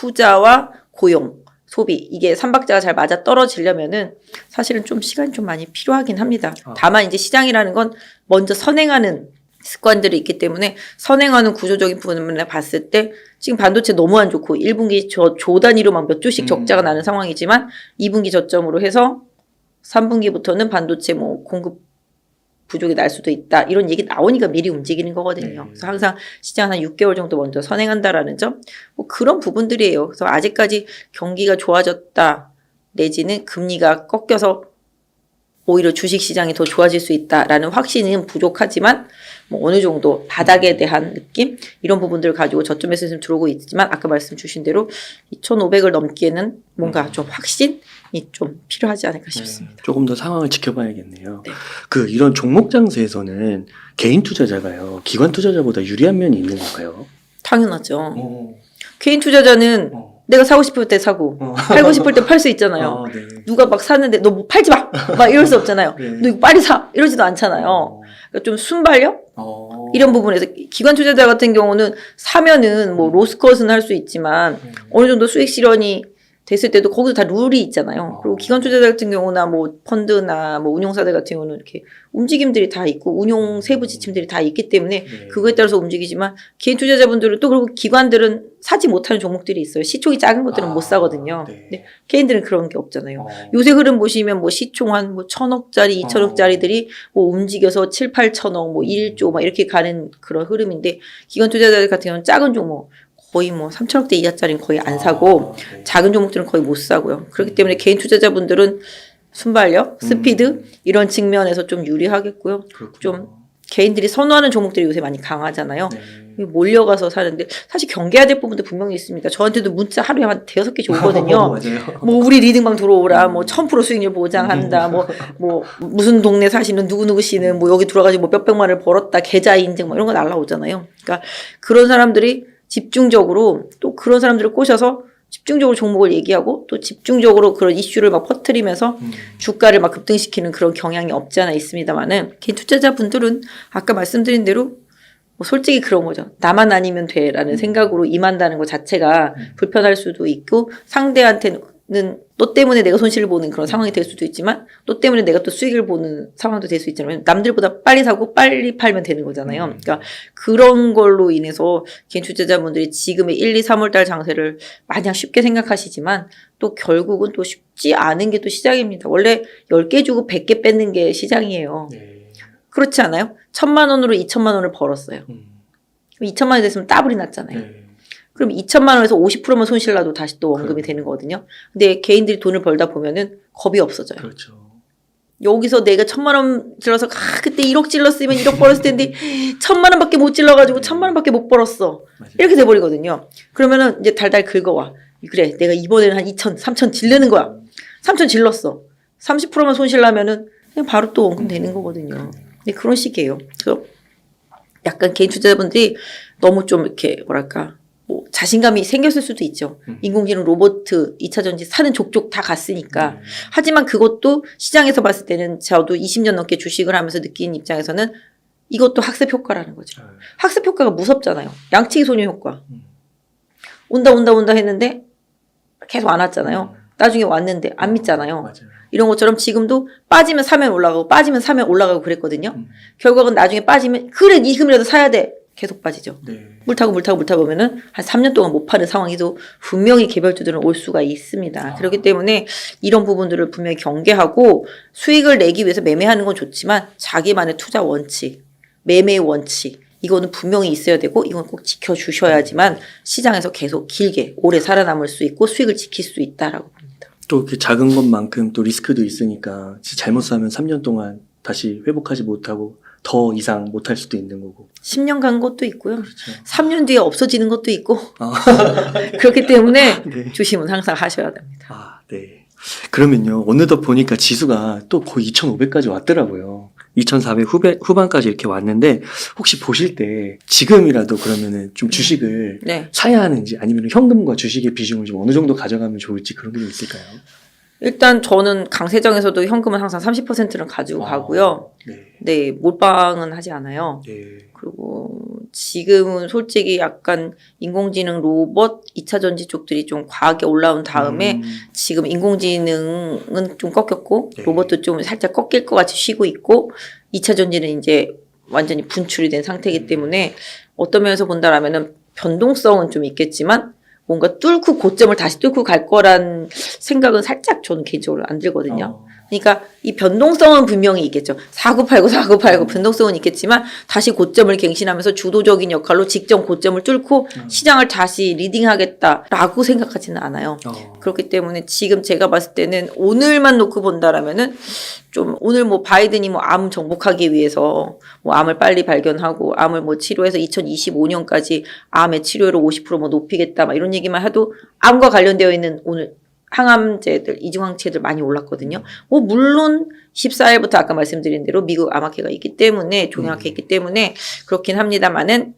투자와 고용, 소비 이게 삼박자가 잘 맞아 떨어지려면은 사실은 좀 시간이 좀 많이 필요하긴 합니다. 다만 이제 시장이라는 건 먼저 선행하는 습관들이 있기 때문에 선행하는 구조적인 부분을 봤을 때 지금 반도체 너무 안 좋고 1분기 조 단위로만 몇 조씩 적자가 나는 상황이지만 2분기 저점으로 해서 3분기부터는 반도체 뭐 공급 부족이 날 수도 있다. 이런 얘기 나오니까 미리 움직이는 거거든요. 그래서 항상 시장 한 6개월 정도 먼저 선행한다라는 점, 뭐 그런 부분들이에요. 그래서 아직까지 경기가 좋아졌다 내지는 금리가 꺾여서 오히려 주식시장이 더 좋아질 수 있다라는 확신은 부족하지만 뭐 어느 정도 바닥에 대한 느낌 이런 부분들을 가지고 저점에서 지금 들어오고 있지만 아까 말씀 주신 대로 2,500을 넘기에는 뭔가 좀 확신이 좀 필요하지 않을까 싶습니다. 조금 더 상황을 지켜봐야겠네요. 네. 이런 종목 장세에서는 개인 투자자가요, 기관 투자자보다 유리한 면이 있는 건가요? 당연하죠. 개인 투자자는 내가 사고 싶을 때 사고 팔고 싶을 때 팔 수 있잖아요. 네. 누가 막 사는데 너 뭐 팔지 마! 막 이럴 수 없잖아요. 네. 너 이거 빨리 사! 이러지도 않잖아요. 그러니까 좀 순발력? 이런 부분에서 기관 투자자 같은 경우는 사면은 뭐 로스컷은 할 수 있지만 어느 정도 수익 실현이 됐을 때도 거기서 다 룰이 있잖아요. 그리고 기관 투자자 같은 경우나 뭐 펀드나 뭐 운용사들 같은 경우는 이렇게 움직임들이 다 있고 운용 세부 지침들이 다 있기 때문에 그거에 따라서 움직이지만 개인 투자자분들은 또 그리고 기관들은 사지 못하는 종목들이 있어요. 시총이 작은 것들은 못 사거든요. 네. 근데 개인들은 그런 게 없잖아요. 요새 흐름 보시면 뭐 시총 한 뭐 1,000억짜리, 2,000억짜리들이 뭐 움직여서 7, 8천억, 뭐 1조 막 이렇게 가는 그런 흐름인데 기관 투자자들 같은 경우는 작은 종목 거의 뭐 3천억대 이하짜리는 거의 안 사고 작은 종목들은 거의 못 사고요. 그렇기 때문에 개인 투자자분들은 순발력, 스피드 이런 측면에서 좀 유리하겠고요. 그렇구나. 좀 개인들이 선호하는 종목들이 요새 많이 강하잖아요. 네. 몰려가서 사는데 사실 경계해야 될 부분도 분명히 있습니다. 저한테도 문자 하루에 한 5-6개 오거든요. 맞아요. 뭐 우리 리딩방 들어오라, 뭐 1000% 수익률 보장한다, 뭐 무슨 동네 사시는 누구누구 씨는 뭐 여기 들어가지고 뭐 몇백만을 벌었다, 계좌 인증 뭐 이런 거 날라오잖아요. 그러니까 그런 사람들이 집중적으로 또 그런 사람들을 꼬셔서 집중적으로 종목을 얘기하고 또 집중적으로 그런 이슈를 막 퍼뜨리면서 주가를 막 급등시키는 그런 경향이 없지 않아 있습니다만은 개인 투자자분들은 아까 말씀드린 대로 뭐 솔직히 그런 거죠. 나만 아니면 돼라는 생각으로 임한다는 것 자체가 불편할 수도 있고 상대한테는 너 때문에 내가 손실을 보는 그런 상황이 될 수도 있지만 너 때문에 내가 또 수익을 보는 상황도 될 수 있잖아요. 남들보다 빨리 사고 빨리 팔면 되는 거잖아요. 그러니까 그런 걸로 인해서 개인 투자자분들이 지금의 1, 2, 3월 달 장세를 마냥 쉽게 생각하시지만 또 결국은 또 쉽지 않은 게 또 시장입니다. 원래 10개 주고 100개 뺏는 게 시장이에요. 네. 그렇지 않아요? 1,000만 원으로 2,000만 원을 벌었어요. 그럼 2,000만 원이 됐으면 따블이 났잖아요. 네. 그럼 2,000만 원에서 50%만 손실 나도 다시 또 원금이 그렇죠. 되는 거거든요. 근데 개인들이 돈을 벌다 보면은 겁이 없어져요. 그렇죠. 여기서 내가 1,000만 원 질러서 그때 1억 질렀으면 1억 벌었을 텐데 1,000만 원밖에 못 질러가지고 1,000만 원밖에 못 벌었어. 맞아요. 이렇게 돼버리거든요. 그러면은 이제 달달 긁어와. 그래, 내가 이번에는 한 2,000, 3,000 질르는 거야. 3,000 질렀어. 30%만 손실 나면은 그냥 바로 또 원금 되는 거거든요. 근데 그런 식이에요. 그래서 약간 개인 투자자분들이 너무 좀 이렇게 뭐랄까 뭐 자신감이 생겼을 수도 있죠. 인공지능 로봇 2차 전지 사는 족족 다 갔으니까. 하지만 그것도 시장에서 봤을 때는 저도 20년 넘게 주식을 하면서 느낀 입장에서는 이것도 학습 효과라는 거죠. 학습 효과가 무섭잖아요. 양치기 소녀 효과. 온다 했는데 계속 안 왔잖아요. 나중에 왔는데 안 믿잖아요. 맞아요. 이런 것처럼 지금도 빠지면 사면 올라가고 빠지면 사면 올라가고 그랬거든요. 결국은 나중에 빠지면 그래 이 금이라도 사야 돼. 계속 빠지죠. 네. 물 타고 보면은 한 3년 동안 못 파는 상황이도 분명히 개별주들은 올 수가 있습니다. 그렇기 때문에 이런 부분들을 분명히 경계하고 수익을 내기 위해서 매매하는 건 좋지만 자기만의 투자 원칙, 매매의 원칙 이거는 분명히 있어야 되고 이건 꼭 지켜주셔야지만 시장에서 계속 길게 오래 살아남을 수 있고 수익을 지킬 수 있다라고 봅니다. 또 이렇게 작은 것만큼 또 리스크도 있으니까 잘못 사면 3년 동안 다시 회복하지 못하고 더 이상 못할 수도 있는 거고. 10년 간 것도 있고요. 그렇죠. 3년 뒤에 없어지는 것도 있고 그렇기 때문에 네. 조심은 항상 하셔야 됩니다. 아, 네. 그러면요. 어느덧 보니까 지수가 또 거의 2,500까지 왔더라고요. 2,400 후반까지 이렇게 왔는데 혹시 보실 때 지금이라도 그러면은 좀 주식을 네. 사야 하는지 아니면 현금과 주식의 비중을 좀 어느 정도 가져가면 좋을지 그런 게 좀 있을까요? 일단 저는 강세장에서도 현금은 항상 30%는 가지고 가고요. 네. 네, 몰빵은 하지 않아요. 네. 그리고 지금은 솔직히 약간 인공지능 로봇 2차 전지 쪽들이 좀 과하게 올라온 다음에 지금 인공지능은 좀 꺾였고 네. 로봇도 좀 살짝 꺾일 것 같이 쉬고 있고 2차 전지는 이제 완전히 분출이 된 상태이기 때문에 어떤 면에서 본다라면은 변동성은 좀 있겠지만 뭔가 뚫고 고점을 다시 뚫고 갈 거란 생각은 살짝 저는 개인적으로 안 들거든요. 그러니까 이 변동성은 분명히 있겠죠. 4989 변동성은 있겠지만 다시 고점을 갱신하면서 주도적인 역할로 직전 고점을 뚫고 시장을 다시 리딩하겠다라고 생각하지는 않아요. 그렇기 때문에 지금 제가 봤을 때는 오늘만 놓고 본다라면은 좀 오늘 뭐 바이든이 뭐 암 정복하기 위해서 뭐 암을 빨리 발견하고 암을 뭐 치료해서 2025년까지 암의 치료율을 50%뭐 높이겠다 막 이런 얘기만 해도 암과 관련되어 있는 오늘 항암제들, 이중항체들 많이 올랐거든요. 뭐 물론 14일부터 아까 말씀드린 대로 미국 암학회가 있기 때문에 종양학회 있기 때문에 그렇긴 합니다만은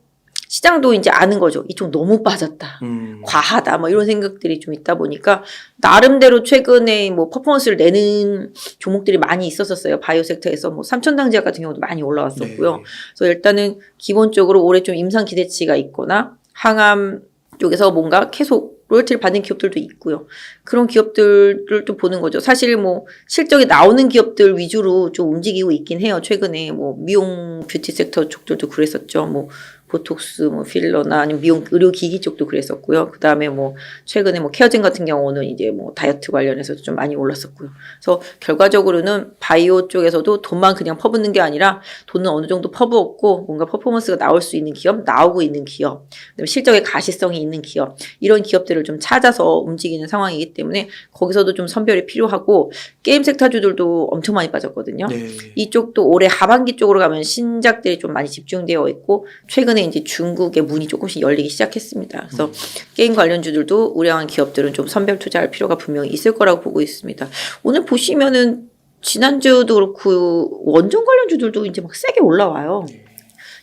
시장도 이제 아는 거죠. 이쪽 너무 빠졌다. 과하다. 뭐 이런 생각들이 좀 있다 보니까 나름대로 최근에 뭐 퍼포먼스를 내는 종목들이 많이 있었어요. 바이오 섹터에서 뭐 삼천당제약 같은 경우도 많이 올라왔었고요. 네. 그래서 일단은 기본적으로 올해 좀 임상 기대치가 있거나 항암 쪽에서 뭔가 계속 로열티를 받는 기업들도 있고요. 그런 기업들을 또 보는 거죠. 사실 뭐 실적이 나오는 기업들 위주로 좀 움직이고 있긴 해요. 최근에 뭐 미용 뷰티 섹터 쪽들도 그랬었죠. 뭐 보톡스, 뭐 필러나 아니면 미용 의료기기 쪽도 그랬었고요. 그 다음에 뭐 최근에 뭐 케어젠 같은 경우는 이제 뭐 다이어트 관련해서도 좀 많이 올랐었고요. 그래서 결과적으로는 바이오 쪽에서도 돈만 그냥 퍼붓는 게 아니라 돈은 어느 정도 퍼부었고 뭔가 퍼포먼스가 나올 수 있는 기업, 나오고 있는 기업, 그다음에 실적의 가시성이 있는 기업 이런 기업들을 좀 찾아서 움직이는 상황이기 때문에 거기서도 좀 선별이 필요하고 게임 섹터주들도 엄청 많이 빠졌거든요. 네. 이쪽도 올해 하반기 쪽으로 가면 신작들이 좀 많이 집중되어 있고 최근에 이제 중국의 문이 조금씩 열리기 시작했습니다. 그래서 게임 관련주들도 우량한 기업들은 좀 선별 투자할 필요가 분명히 있을 거라고 보고 있습니다. 오늘 보시면은 지난주도 그렇고 원전 관련주들도 이제 막 세게 올라와요.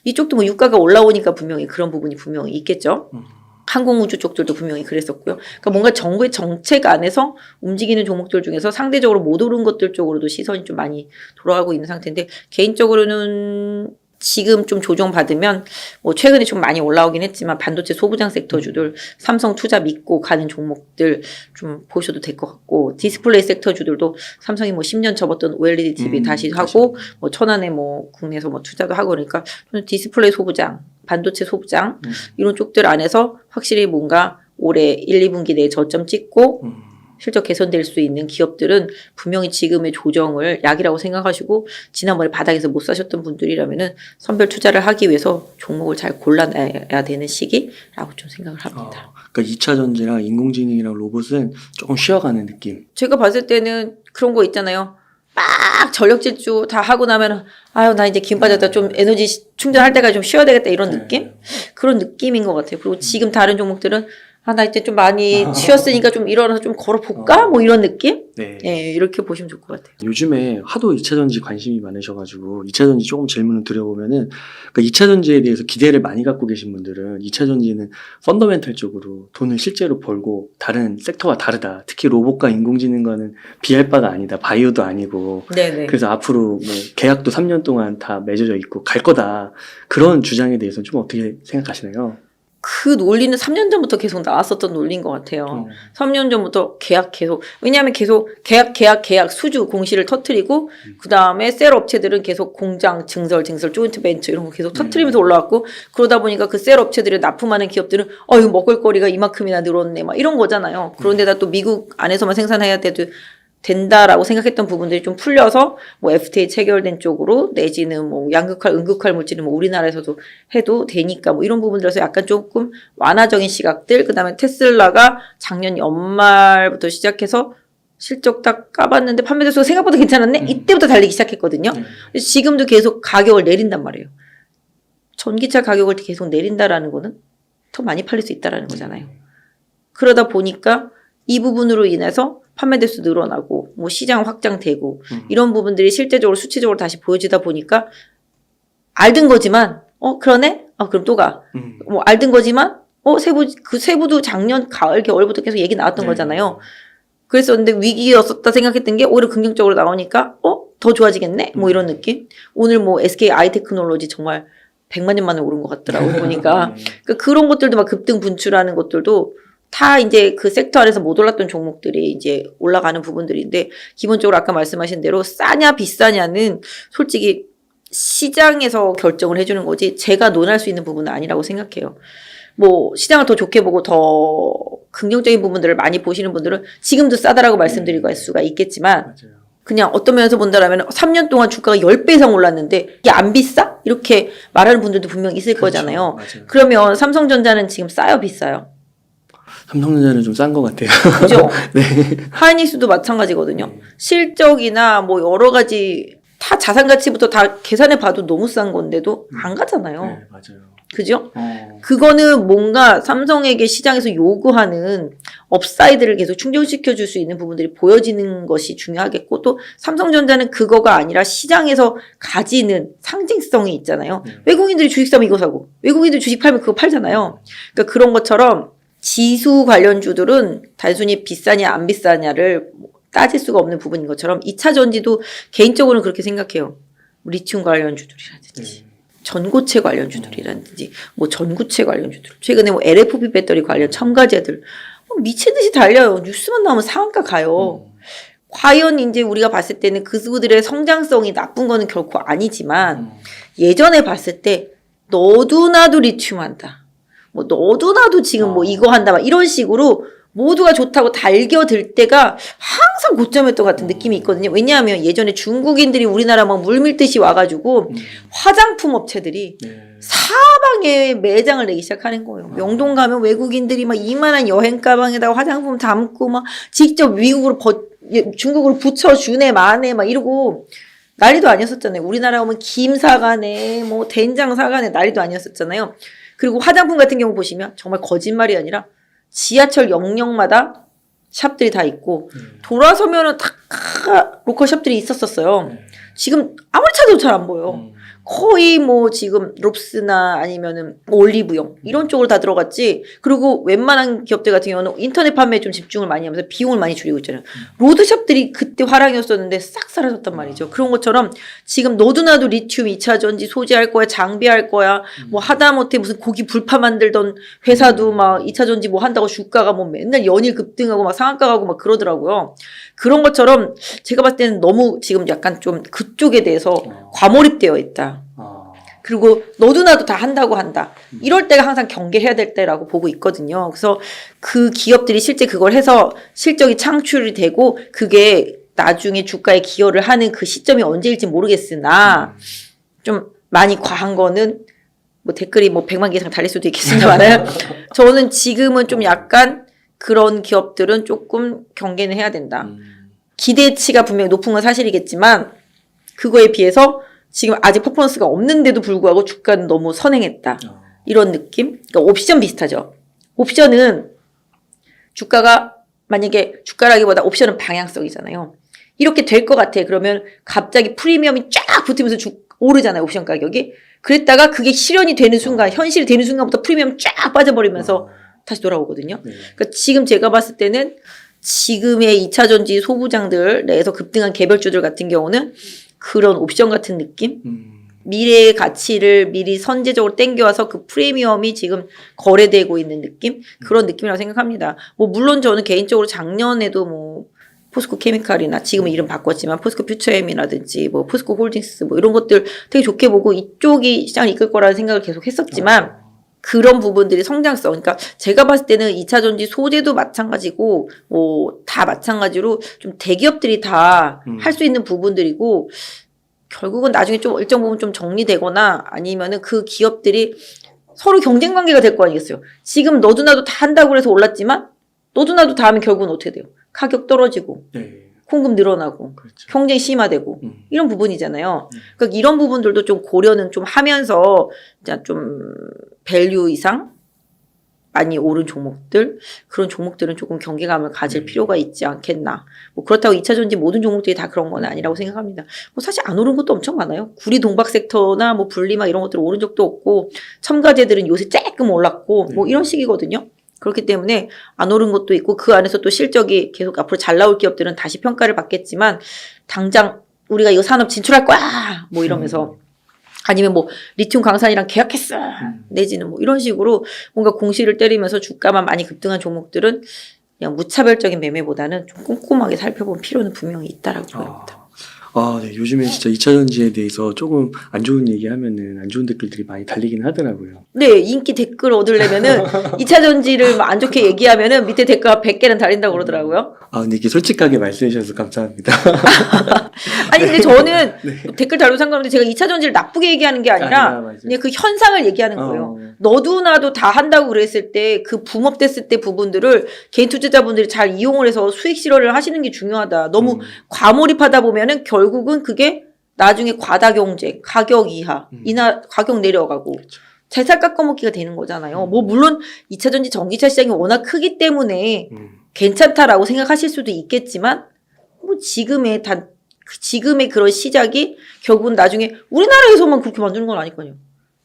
이쪽도 뭐 유가가 올라오니까 분명히 그런 부분이 분명히 있겠죠. 항공우주 쪽들도 분명히 그랬었고요. 그러니까 뭔가 정부의 정책 안에서 움직이는 종목들 중에서 상대적으로 못 오른 것들 쪽으로도 시선이 좀 많이 돌아가고 있는 상태인데 개인적으로는 지금 좀 조정받으면 뭐 최근에 좀 많이 올라오긴 했지만 반도체 소부장 섹터주들 삼성 투자 믿고 가는 종목들 좀 보셔도 될 것 같고 디스플레이 섹터주들도 삼성이 뭐 10년 접었던 OLED TV 다시 하고 뭐 천안에 뭐 국내에서 뭐 투자도 하고 그러니까 디스플레이 소부장 반도체 소부장 이런 쪽들 안에서 확실히 뭔가 올해 1, 2분기 내에 저점 찍고 실적 개선될 수 있는 기업들은 분명히 지금의 조정을 약이라고 생각하시고 지난번에 바닥에서 못 사셨던 분들이라면은 선별 투자를 하기 위해서 종목을 잘 골라내야 되는 시기라고 좀 생각을 합니다. 그러니까 2차 전지랑 인공지능이랑 로봇은 조금 쉬어가는 느낌. 제가 봤을 때는 그런 거 있잖아요. 막 전력 질주 다 하고 나면 아유 나 이제 기운 빠졌다 좀 에너지 충전할 때까지 좀 쉬어야 되겠다 이런 느낌? 그런 느낌인 것 같아요. 그리고 지금 다른 종목들은 아, 나 이제 좀 많이 쉬었으니까 좀 일어나서 좀 걸어볼까? 뭐 이런 느낌? 네. 네, 이렇게 보시면 좋을 것 같아요. 요즘에 하도 2차 전지 관심이 많으셔가지고 2차 전지 조금 질문을 드려보면은 그러니까 2차 전지에 대해서 기대를 많이 갖고 계신 분들은 2차 전지는 펀더멘털적으로 돈을 실제로 벌고 다른 섹터와 다르다. 특히 로봇과 인공지능과는 비할 바가 아니다. 바이오도 아니고. 네네. 그래서 앞으로 뭐 계약도 3년 동안 다 맺어져 있고 갈 거다. 그런 주장에 대해서는 좀 어떻게 생각하시나요? 그 논리는 3년 전부터 계속 나왔었던 논리인 것 같아요. 3년 전부터 계약 계속. 왜냐하면 계속 계약 수주 공시를 터트리고 그 다음에 셀 업체들은 계속 공장 증설 조인트 벤처 이런 거 계속 터트리면서 올라왔고 그러다 보니까 그 셀 업체들을 납품하는 기업들은 이거 먹을거리가 이만큼이나 늘었네 막 이런 거잖아요. 그런데다 또 미국 안에서만 생산해야 된다라고 생각했던 부분들이 좀 풀려서 뭐 FTA 체결된 쪽으로 내지는 뭐 양극할, 은극할 물질은 뭐 우리나라에서도 해도 되니까 뭐 이런 부분들에서 약간 조금 완화적인 시각들, 그 다음에 테슬라가 작년 연말부터 시작해서 실적 딱 까봤는데 판매 대수가 생각보다 괜찮았네? 이때부터 달리기 시작했거든요. 지금도 계속 가격을 내린단 말이에요. 전기차 가격을 계속 내린다라는 거는 더 많이 팔릴 수 있다라는 거잖아요. 그러다 보니까 이 부분으로 인해서 판매 대수 늘어나고 뭐 시장 확장되고 이런 부분들이 실제적으로 수치적으로 다시 보여지다 보니까 알던 거지만 그러네? 그럼 또 가. 뭐 알던 거지만 세부도 작년 가을 겨울부터 계속 얘기 나왔던 거잖아요. 그랬었는데 위기였었다 생각했던 게 오히려 긍정적으로 나오니까 더 좋아지겠네? 뭐 이런 느낌? 오늘 뭐 SK 아이테크놀로지 정말 100만 년 만에 오른 것 같더라고 보니까. 그러니까 그런 것들도 막 급등 분출하는 것들도 다 이제 그 섹터 안에서 못 올랐던 종목들이 이제 올라가는 부분들인데, 기본적으로 아까 말씀하신 대로 싸냐 비싸냐는 솔직히 시장에서 결정을 해주는 거지 제가 논할 수 있는 부분은 아니라고 생각해요. 뭐 시장을 더 좋게 보고 더 긍정적인 부분들을 많이 보시는 분들은 지금도 싸다라고 말씀드리고 할 수가 있겠지만, 맞아요. 그냥 어떤 면에서 본다라면 3년 동안 주가가 10배 이상 올랐는데 이게 안 비싸? 이렇게 말하는 분들도 분명 있을 그렇죠. 거잖아요. 맞아요. 그러면 삼성전자는 지금 싸요 비싸요? 삼성전자는 좀 싼 것 같아요. 그죠? 네. 하이닉스도 마찬가지거든요. 실적이나 뭐 여러 가지 다 자산 가치부터 다 계산해 봐도 너무 싼 건데도 안 가잖아요. 네, 맞아요. 그죠? 그거는 뭔가 삼성에게 시장에서 요구하는 업사이드를 계속 충족시켜 줄 수 있는 부분들이 보여지는 것이 중요하겠고, 또 삼성전자는 그거가 아니라 시장에서 가지는 상징성이 있잖아요. 외국인들이 주식 사면 이거 사고 외국인들이 주식 팔면 그거 팔잖아요. 그러니까 그런 것처럼 지수 관련주들은 단순히 비싸냐 안 비싸냐를 따질 수가 없는 부분인 것처럼 2차 전지도 개인적으로는 그렇게 생각해요. 리튬 관련주들이라든지 전고체 관련주들이라든지 뭐 전구체 관련주들, 최근에 뭐 LFP 배터리 관련 첨가제들 미친 듯이 달려요. 뉴스만 나오면 상한가 가요. 과연 이제 우리가 봤을 때는 그들의 성장성이 나쁜 거는 결코 아니지만, 예전에 봤을 때 너도나도 리튬 한다, 뭐 너도나도 지금 뭐 이거 한다, 막 이런 식으로 모두가 좋다고 달겨들 때가 항상 고점이었던 것 같은 느낌이 있거든요. 왜냐하면 예전에 중국인들이 우리나라 막 물밀듯이 와가지고 화장품 업체들이 사방에 매장을 내기 시작하는 거예요. 명동 가면 외국인들이 막 이만한 여행 가방에다가 화장품 담고 막 직접 미국으로 중국으로 붙여주네 마네 막 이러고 난리도 아니었었잖아요. 우리나라 오면 김 사가네 뭐 된장 사가네 난리도 아니었었잖아요. 그리고 화장품 같은 경우 보시면 정말 거짓말이 아니라 지하철 역역마다 샵들이 다 있고 돌아서면은 다 로컬 샵들이 있었었어요. 지금 아무리 찾아도 잘 안 보여. 거의 뭐 지금 롭스나 아니면은 올리브영 이런 쪽으로 다 들어갔지. 그리고 웬만한 기업들 같은 경우는 인터넷 판매에 좀 집중을 많이 하면서 비용을 많이 줄이고 있잖아요. 로드샵들이 그때 화랑이었었는데 싹 사라졌단 말이죠. 그런 것처럼 지금 너도나도 리튬 2차 전지 소지할 거야, 장비할 거야, 뭐 하다못해 무슨 고기 불파 만들던 회사도 막 2차 전지 뭐 한다고 주가가 뭐 맨날 연일 급등하고 막 상한가 가고 막 그러더라고요. 그런 것처럼 제가 봤을 때는 너무 지금 약간 좀 그쪽에 대해서 과몰입되어 있다. 그리고 너도 나도 다 한다고 한다. 이럴 때가 항상 경계해야 될 때라고 보고 있거든요. 그래서 그 기업들이 실제 그걸 해서 실적이 창출이 되고 그게 나중에 주가에 기여를 하는 그 시점이 언제일지 모르겠으나 좀 많이 과한 거는 뭐 댓글이 뭐 100만 개 이상 달릴 수도 있겠습니다만 저는 지금은 좀 약간 그런 기업들은 조금 경계는 해야 된다. 기대치가 분명히 높은 건 사실이겠지만 그거에 비해서 지금 아직 퍼포먼스가 없는데도 불구하고 주가는 너무 선행했다. 이런 느낌? 그러니까 옵션 비슷하죠. 옵션은 주가가 만약에 주가라기보다 옵션은 방향성이잖아요. 이렇게 될 것 같아. 그러면 갑자기 프리미엄이 쫙 붙으면서 오르잖아요. 옵션 가격이. 그랬다가 그게 실현이 되는 순간, 현실이 되는 순간부터 프리미엄 쫙 빠져버리면서 다시 돌아오거든요. 그러니까 지금 제가 봤을 때는 지금의 2차 전지 소부장들 내에서 급등한 개별주들 같은 경우는 그런 옵션 같은 느낌? 미래의 가치를 미리 선제적으로 땡겨와서 그 프리미엄이 지금 거래되고 있는 느낌? 그런 느낌이라고 생각합니다. 뭐 물론 저는 개인적으로 작년에도 뭐 포스코 케미칼이나 지금은 이름 바꿨지만 포스코 퓨처엠이라든지 뭐 포스코 홀딩스 뭐 이런 것들 되게 좋게 보고 이쪽이 시장을 이끌 거라는 생각을 계속 했었지만 그런 부분들이 성장성, 그러니까 제가 봤을 때는 2차 전지 소재도 마찬가지고 뭐 다 마찬가지로 좀 대기업들이 다 할 수 있는 부분들이고 결국은 나중에 좀 일정 부분 좀 정리되거나 아니면은 그 기업들이 서로 경쟁 관계가 될 거 아니겠어요. 지금 너도 나도 다 한다고 해서 올랐지만 너도 나도 다 하면 결국은 어떻게 돼요? 가격 떨어지고 공급 늘어나고 그렇죠. 경쟁 심화되고 이런 부분이잖아요. 그러니까 이런 부분들도 좀 고려는 좀 하면서 좀 밸류 이상 많이 오른 종목들, 그런 종목들은 조금 경계감을 가질 필요가 있지 않겠나. 뭐 그렇다고 2차 전지 모든 종목들이 다 그런 건 아니라고 생각합니다. 뭐 사실 안 오른 것도 엄청 많아요. 구리 동박 섹터나 뭐 분리막 이런 것들 오른 적도 없고 첨가제들은 요새 조금 올랐고 뭐 이런 식이거든요. 그렇기 때문에 안 오른 것도 있고 그 안에서 또 실적이 계속 앞으로 잘 나올 기업들은 다시 평가를 받겠지만 당장 우리가 이거 산업 진출할 거야 뭐 이러면서 아니면 뭐 리튬 광산이랑 계약했어 내지는 뭐 이런 식으로 뭔가 공시를 때리면서 주가만 많이 급등한 종목들은 그냥 무차별적인 매매보다는 좀 꼼꼼하게 살펴볼 필요는 분명히 있다라고 보입니다. 네. 요즘에 진짜 2차전지에 대해서 조금 안 좋은 얘기하면은 안 좋은 댓글들이 많이 달리긴 하더라고요. 네, 인기 댓글 얻으려면은 2차 전지를 안 좋게 얘기하면은 밑에 댓글 100개는 달린다고 그러더라고요. 근데 이렇게 솔직하게 말씀해 주셔서 감사합니다. 아니 근데 저는 댓글 달고 상관없는데 제가 2차 전지를 나쁘게 얘기하는 게 아니라 맞아요. 그냥 그 현상을 얘기하는 거예요. 어. 너도 나도 다 한다고 그랬을 때 그 붐업됐을 때 부분들을 개인 투자자분들이 잘 이용을 해서 수익 실현을 하시는 게 중요하다. 너무 과몰입하다 보면은 결국은 그게 나중에 과다 경쟁, 가격 이하, 가격 내려가고 재살 깎아먹기가 되는 거잖아요. 뭐 물론 2차 전지 전기차 시장이 워낙 크기 때문에 괜찮다라고 생각하실 수도 있겠지만 뭐 지금의 그런 시작이 결국은 나중에 우리나라에서만 그렇게 만드는 건 아니거든요.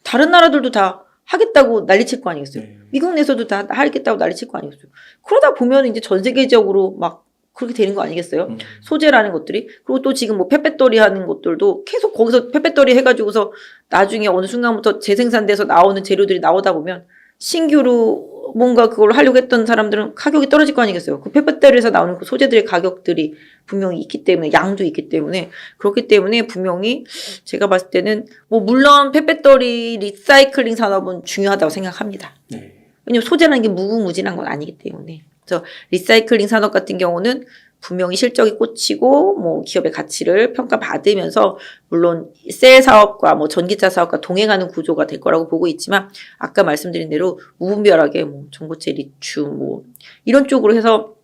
다른 나라들도 다 하겠다고 난리칠 거 아니겠어요. 네. 미국 내에서도 다 하겠다고 난리칠 거 아니겠어요. 그러다 보면 이제 전 세계적으로 막 그렇게 되는 거 아니겠어요? 소재라는 것들이. 그리고 또 지금 뭐 펫배터리 하는 것들도 계속 거기서 펫배터리 해가지고서 나중에 어느 순간부터 재생산돼서 나오는 재료들이 나오다 보면 신규로 뭔가 그걸 하려고 했던 사람들은 가격이 떨어질 거 아니겠어요? 그 펫배터리에서 나오는 그 소재들의 가격들이 분명히 있기 때문에, 양도 있기 때문에, 그렇기 때문에 분명히 제가 봤을 때는 뭐 물론 펫배터리 리사이클링 산업은 중요하다고 생각합니다. 네. 왜냐면 소재라는 게 무궁무진한 건 아니기 때문에. 그래서 리사이클링 산업 같은 경우는 분명히 실적이 꽂히고 뭐 기업의 가치를 평가받으면서 물론 셀 사업과 뭐 전기차 사업과 동행하는 구조가 될 거라고 보고 있지만 아까 말씀드린 대로 무분별하게 뭐 전고체 리튬 뭐 이런 쪽으로 해서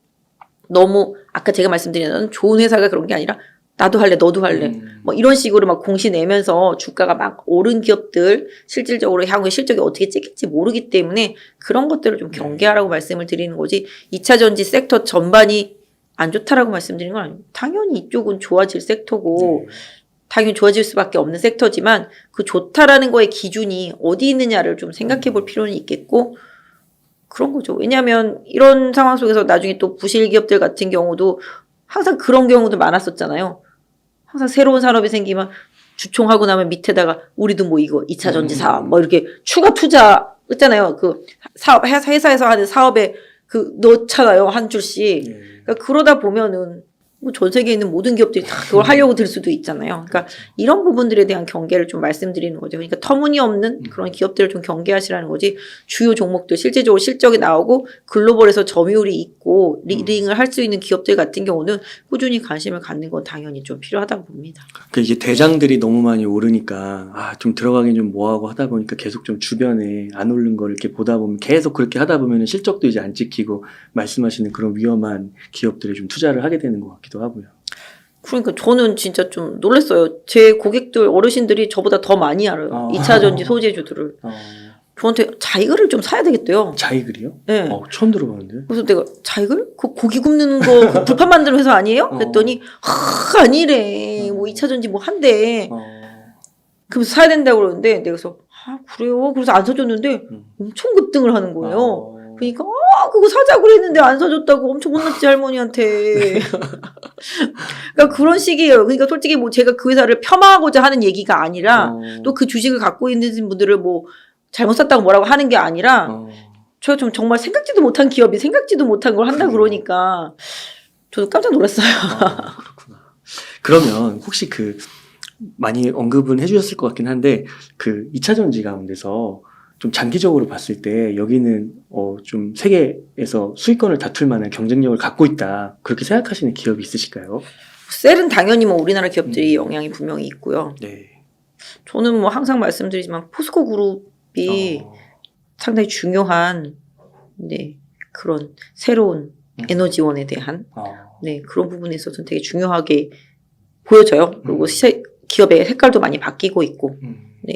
너무 아까 제가 말씀드린 좋은 회사가 그런 게 아니라 나도 할래 너도 할래 뭐 이런 식으로 막 공시 내면서 주가가 막 오른 기업들 실질적으로 향후에 실적이 어떻게 찍힐지 모르기 때문에 그런 것들을 좀 경계하라고 말씀을 드리는 거지 2차 전지 섹터 전반이 안 좋다라고 말씀드리는 건 아니에요. 당연히 이쪽은 좋아질 섹터고 당연히 좋아질 수밖에 없는 섹터지만 그 좋다라는 거의 기준이 어디 있느냐를 좀 생각해 볼 필요는 있겠고 그런 거죠. 왜냐하면 이런 상황 속에서 나중에 또 부실 기업들 같은 경우도 항상 그런 경우도 많았었잖아요. 항상 새로운 산업이 생기면 주총하고 나면 밑에다가 우리도 뭐 이거 2차 전지 사업 뭐 이렇게 추가 투자 있잖아요. 그 사업 회사에서 하는 사업에 그 넣잖아요. 한 줄씩. 그러니까 그러다 보면은 뭐 전 세계에 있는 모든 기업들이 다 그걸 하려고 들 수도 있잖아요. 그러니까 이런 부분들에 대한 경계를 좀 말씀드리는 거죠. 그러니까 터무니없는 그런 기업들을 좀 경계하시라는 거지 주요 종목들 실제적으로 실적이 나오고 글로벌에서 점유율이 있고 리딩을 할 수 있는 기업들 같은 경우는 꾸준히 관심을 갖는 건 당연히 좀 필요하다고 봅니다. 그러니까 이게 대장들이 너무 많이 오르니까 좀 들어가긴 좀 뭐하고 하다 보니까 계속 좀 주변에 안 오른 거를 이렇게 보다 보면 계속 그렇게 하다 보면 실적도 이제 안 찍히고 말씀하시는 그런 위험한 기업들에 좀 투자를 하게 되는 것 같기도 하고요. 그러니까 저는 진짜 좀 놀랐어요. 제 고객들 어르신들이 저보다 더 많이 알아요. 2차 전지 소재주들을. 저한테 자이글을 좀 사야 되겠대요. 자이글이요? 네. 처음 들어봤는데. 그래서 내가 자이글? 그 고기 굽는 거 그 불판 만드는 회사 아니에요? 그랬더니 아니래. 뭐 2차 전지 뭐 한대. 그래서 사야 된다고 그러는데 내가 그래서 그래요? 그래서 안 사줬는데 엄청 급등을 하는 거예요. 그러니까 그거 사자고 그랬는데 안 사줬다고 엄청 혼났지 할머니한테. 그러니까 그런 식이에요. 그러니까 솔직히 뭐 제가 그 회사를 폄하하고자 하는 얘기가 아니라 또 그 주식을 갖고 있는 분들을 뭐 잘못 샀다고 뭐라고 하는 게 아니라 제가 좀 정말 생각지도 못한 기업이 생각지도 못한 걸 한다 그러니까 저도 깜짝 놀랐어요. 그렇구나. 그러면 혹시 많이 언급은 해주셨을 것 같긴 한데 2차 전지 가운데서 좀 장기적으로 봤을 때 여기는 좀 세계에서 수익권을 다툴 만한 경쟁력을 갖고 있다 그렇게 생각하시는 기업이 있으실까요? 셀은 당연히 뭐 우리나라 기업들이 영향이 분명히 있고요. 네. 저는 뭐 항상 말씀드리지만 포스코 그룹이 상당히 중요한 그런 새로운 에너지원에 대한 그런 부분에 있어서는 되게 중요하게 보여져요. 그리고 기업의 색깔도 많이 바뀌고 있고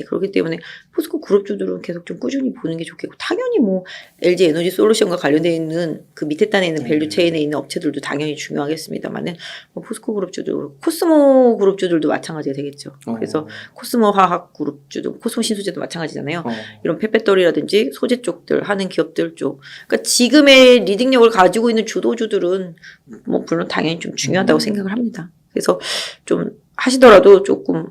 그렇기 때문에 포스코 그룹주들은 계속 좀 꾸준히 보는 게 좋겠고 당연히 뭐 LG 에너지 솔루션과 관련되어 있는 그 밑에 단에 있는 밸류 체인에 있는 업체들도 당연히 중요하겠습니다만은 뭐 포스코 그룹주도 코스모 그룹주들도 마찬가지가 되겠죠. 그래서 코스모 화학 그룹주도 코스모 신소재도 마찬가지잖아요. 이런 펫배터리라든지 소재 쪽들 하는 기업들 쪽. 그러니까 지금의 리딩력을 가지고 있는 주도주들은 뭐 물론 당연히 좀 중요하다고 생각을 합니다. 그래서 좀 하시더라도 조금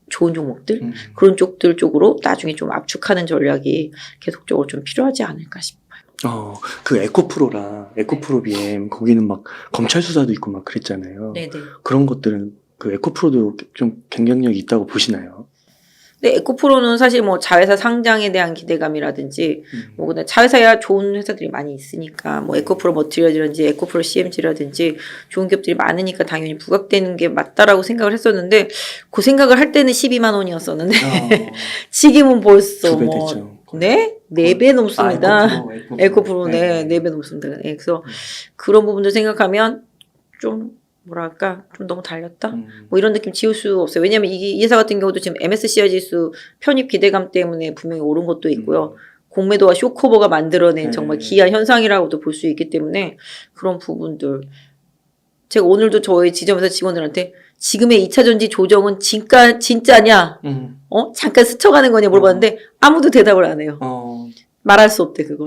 좋은 종목들 그런 쪽들 쪽으로 나중에 좀 압축하는 전략이 계속적으로 좀 필요하지 않을까 싶어요. 그 에코프로랑 에코프로 BM 거기는 막 검찰 수사도 있고 막 그랬잖아요. 네네. 그런 것들은 그 에코프로도 좀 경쟁력이 있다고 보시나요? 근데 에코프로는 사실 뭐 자회사 상장에 대한 기대감이라든지 뭐 근데 자회사야 좋은 회사들이 많이 있으니까 뭐 에코프로 머티리얼이라든지 에코프로 CMG라든지 좋은 기업들이 많으니까 당연히 부각되는 게 맞다라고 생각을 했었는데 그 생각을 할 때는 12만 원이었었는데 지금은 벌써 2배 뭐 됐죠. 네? 4배 넘습니다. 에코프로 네. 4배 넘습니다. 네, 그래서 그런 부분들 생각하면 좀 뭐랄까 좀 너무 달렸다 뭐 이런 느낌 지울 수 없어요. 왜냐하면 이 회사 같은 경우도 지금 MSCI 지수 편입 기대감 때문에 분명히 오른 것도 있고요. 공매도와 쇼커버가 만들어낸 정말 기이한 현상이라고도 볼 수 있기 때문에 그런 부분들 제가 오늘도 저희 지점에서 직원들한테 지금의 2차전지 조정은 진짜냐 잠깐 스쳐가는 거냐 물어봤는데 아무도 대답을 안 해요. 말할 수 없대 그거.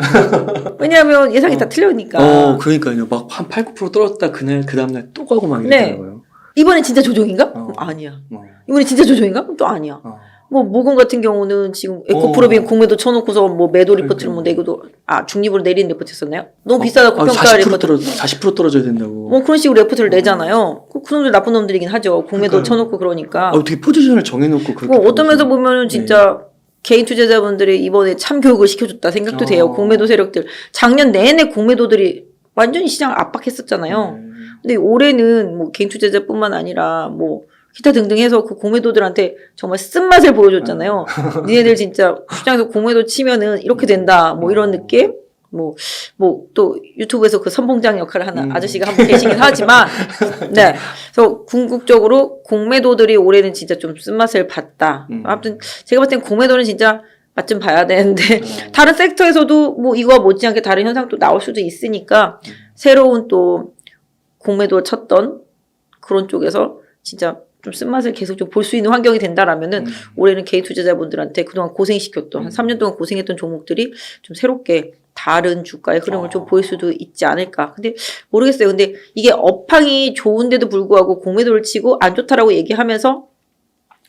왜냐하면 예상이 다 틀리니까. 그러니까요. 막 한 8, 9% 떨어졌다 그 다음날 또 가고 막 이러더라고요. 이번에 진짜 조정인가? 아니야. 이번에 진짜 조정인가? 또 아니야. 뭐 모건 같은 경우는 지금 에코프로비엠 공매도 쳐놓고서 뭐 매도 리포트를 뭐 내고도 중립으로 내린 리포트였었나요? 너무 비싸다 고평가 리포트. 40% 떨어져야 된다고. 뭐 그런 식으로 리포트를 내잖아요. 그 놈들 나쁜 놈들이긴 하죠. 공매도 쳐놓고 그러니까. 어떻게 포지션을 정해놓고 그렇게. 뭐 어떤 면에서 보면은 진짜. 개인 투자자분들이 이번에 참 교육을 시켜줬다 생각도 돼요. 공매도 세력들. 작년 내내 공매도들이 완전히 시장을 압박했었잖아요. 근데 올해는 뭐 개인 투자자뿐만 아니라 뭐 기타 등등 해서 그 공매도들한테 정말 쓴맛을 보여줬잖아요. 니네들 진짜 시장에서 공매도 치면은 이렇게 된다. 뭐 이런 느낌? 뭐 또 유튜브에서 그 선봉장 역할을 하는 아저씨가 한 분 계시긴 하지만, 네. 그래서 궁극적으로 공매도들이 올해는 진짜 좀 쓴맛을 봤다. 아무튼 제가 봤을 땐 공매도는 진짜 맛 좀 봐야 되는데, 다른 섹터에서도 뭐 이거와 못지않게 다른 현상도 나올 수도 있으니까, 새로운 또 공매도 쳤던 그런 쪽에서 진짜 좀 쓴맛을 계속 좀 볼 수 있는 환경이 된다라면은 올해는 개인 투자자분들한테 그동안 고생시켰던 한 3년 동안 고생했던 종목들이 좀 새롭게 다른 주가의 흐름을 좀 보일 수도 있지 않을까. 근데 모르겠어요. 근데 이게 업황이 좋은데도 불구하고 공매도를 치고 안 좋다라고 얘기하면서